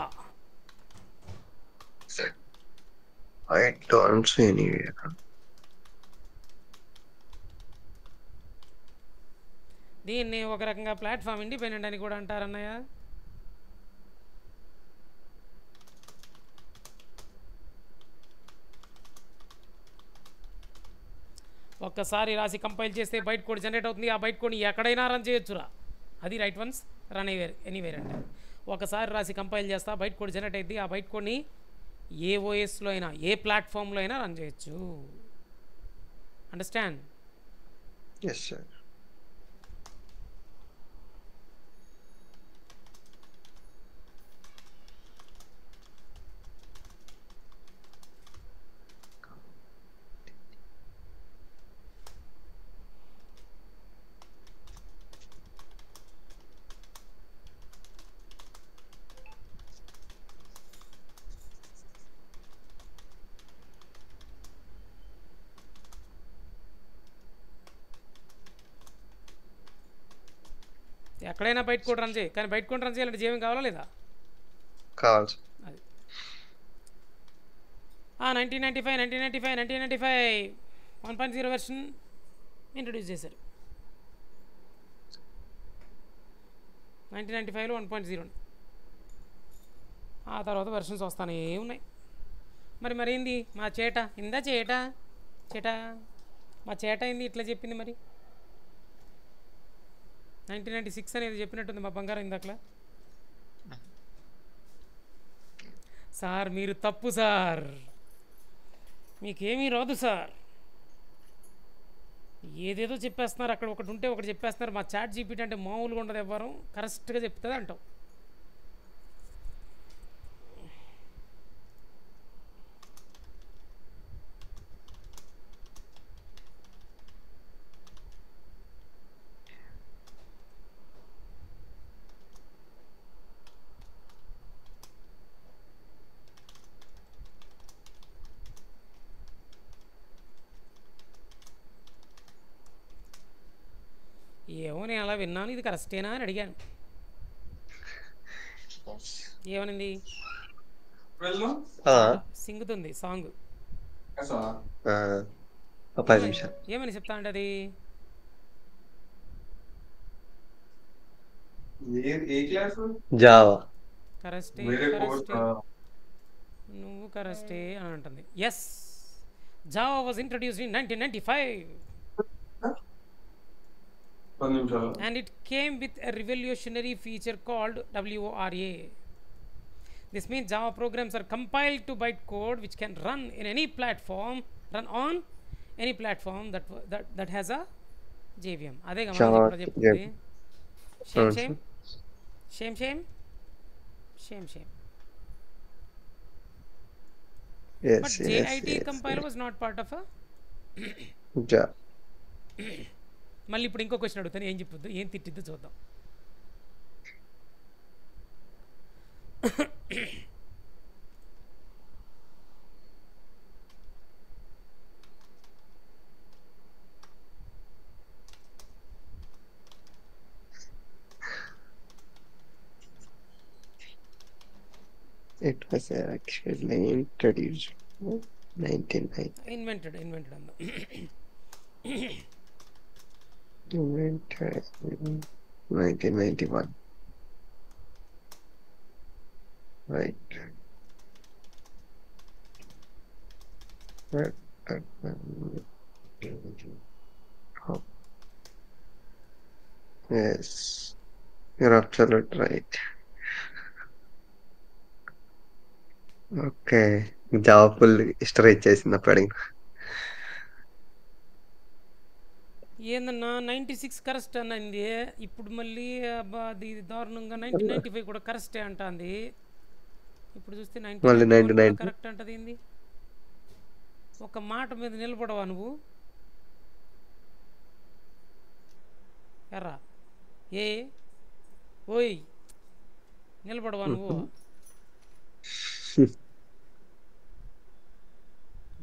దీన్ని ఒక రకంగా ప్లాట్ఫామ్ ఇండిపెండెంట్ అని కూడా అంటారన్నయ్య. ఒక్కసారి రాసి కంపైల్ చేస్తే బైట్ కోడ్ జనరేట్ అవుతుంది, ఆ బైట్ కోడ్ని ఎక్కడైనా రన్ చేయొచ్చురా. అది రైట్ వన్స్ రన్ ఎనీవేర్ అంటే. ఒకసారి రాసి కంపైల్ చేస్తా, బైట్ కోడ్ జనరేట్ అయింది, ఆ బైట్ కోడ్ని ఏ ఓఎస్లో అయినా, ఏ ప్లాట్ఫామ్లో అయినా రన్ చేయొచ్చు. అండర్స్టాండ్? Yes sir. ఎక్కడైనా బైట్ కోడ్ రన్ చేయి, కానీ బైట్ కోడ్ రన్ చేయాలంటే జీవం కావాలా లేదా? కావాలి. అది 1995 1.0 వెర్షన్ ఇంట్రడ్యూస్ చేశారు. 1995లో 1.0. ఆ తర్వాత వెర్షన్స్ వస్తానే ఉన్నాయి. మరి ఏంది మా చేట ఇందా చేట మా చేట ఏంది ఇట్లా చెప్పింది? మరి 1996 అనేది చెప్పినట్టుంది మా బంగారం ఇందాకలా. సార్ మీరు తప్పు సార్, మీకేమీ రాదు సార్, ఏదేదో చెప్పేస్తున్నారు. అక్కడ ఒకటి ఉంటే ఒకటి చెప్పేస్తున్నారు. మా చాట్ జీపీటీ అంటే మామూలుగా ఉండదు, ఎవ్వరం కరెక్ట్గా చెప్తుంది అంటాం. ఏమో నేను అలా విన్నాను, ఇది కరెక్టేనా అని అడిగాను. ఏమనింది? సింగుతుంది సాంగ్. ఏమని చెప్తా అంటే అది ఏ క్లాస్ జావా కరెస్టే వేరే కోర్స్ కరెస్టే నువ్వు కరెస్టే అని అంటుంది. Yes, Java was introduced in 1995 10 నిమిషాలు and it came with a revolutionary feature called WORA. This means Java programs are compiled to bytecode which can run on any platform that has a JVM. అదే మనం Java ఇప్పుడు చెప్తుంది. Same అవును same sir same same same same. But yes yes JIT yes compiler was not part of a. జా మళ్ళీ ఇప్పుడు ఇంకో question అడుగుతాను, ఏం చెప్పొద్దు, ఏం తిట్టిద్దో చూద్దాం. It was actually introduced 1990 invented అందాం. invented in 1991 right Right. Oh, yes you're absolutely right okay job full history ఇచ్చేసింది అప్పుడు అడిగిన ఏందన్నా 96 కరెస్ట్ అన్నది, ఇప్పుడు మళ్ళీ అబ్బా అది దారుణంగా 1995 కూడా కరెస్టే అంటుంది. ఇప్పుడు చూస్తే మళ్ళీ 1991 కూడా 1990 కరెక్ట్ అంటది. ఏంది ఒక మాట మీద నిలబడవా నువ్వు? ఎర్రా ఏ ఓయ్ నిలబడవా నువ్వు?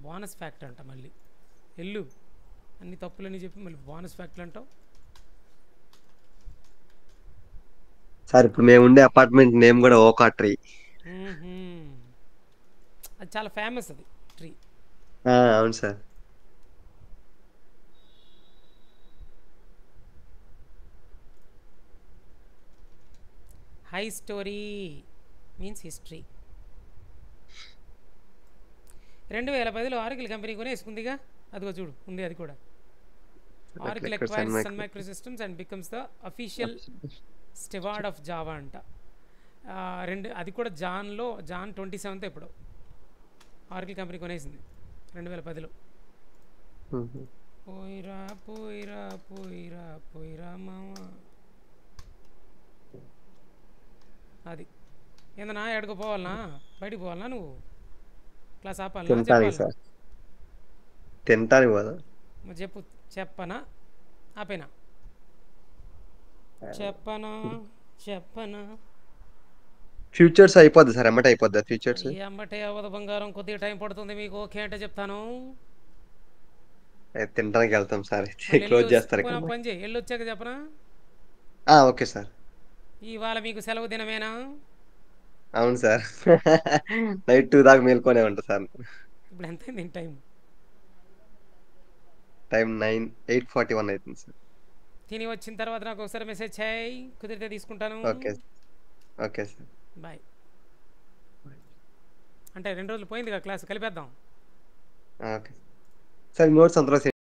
బోనస్ ఫ్యాక్టర్ అంట మళ్ళీ. ఎల్లు అన్ని తప్పులని చెప్పి మళ్ళీ బోనస్ ఫ్యాక్టర్ అంటావు. సార్ ఇప్పుడు మేము ఉండే అపార్ట్మెంట్ నేమ్ కూడా ఓకా ట్రీ అది చాలా ఫేమస్ అది ట్రీ. అవును sir high story means history. 2010లో ఆర్కిల్ కంపెనీ కొనేసుకుందిగా, అదిగో చూడు ఉంది అది కూడా. Oracle acquires Sun Microsystems and becomes the official steward of Java అంట. అది కూడా జాన్ 27th ఎప్పుడు ఆర్కిల్ కంపెనీ కొనేసింది 2010లో. పోయిరా పోయిరా పోయిరా పోయిరా మామ. అది ఏందన్నా ఎక్కడికి పోవాలనా, బయటికి పోవాలనా, నువ్వు క్లాస్ ఆపాలనా, తింటానికి చెప్పాలి సార్ తింటానికి పోదా మరి చెప్పు. చెప్పనా ఆపేనా? చెప్పనా ఫ్యూచర్స్ అయిపోద్ది సార్ ఎమ్మట అయిపోద్ది ఫ్యూచర్స్ అమ్మటే అవ్వదు బంగారం, కొద్దిగా టైం పడుతుంది మీకు. ఓకే అంటే చెప్తాను. తినడానికి వెళ్తాం సార్ మళ్ళీ క్లోజ్ చేస్తారు ఇక్కడ పని చేయి, వెళ్ళి వచ్చాక చెప్పనా. ఓకే సార్ ఇవాళ మీకు సెలవు దినమేనా? అవును సార్ నైట్ 2 దాకా మేల్కొనే ఉంటా సార్. ఇప్పుడు ఎంత అయింది టైం? టైం 8:41 అవుతుంది సార్. తిని వచ్చిన తర్వాత నాకు ఒకసారి మెసేజ్ చేయి, కుదిరితే తీసుకుంటాను. Okay okay sir bye. అంటే 2 రోజులు పోయిందిగా క్లాస్, కలిపేద్దాం. ఓకే సార్ నోట్స్ అంతలో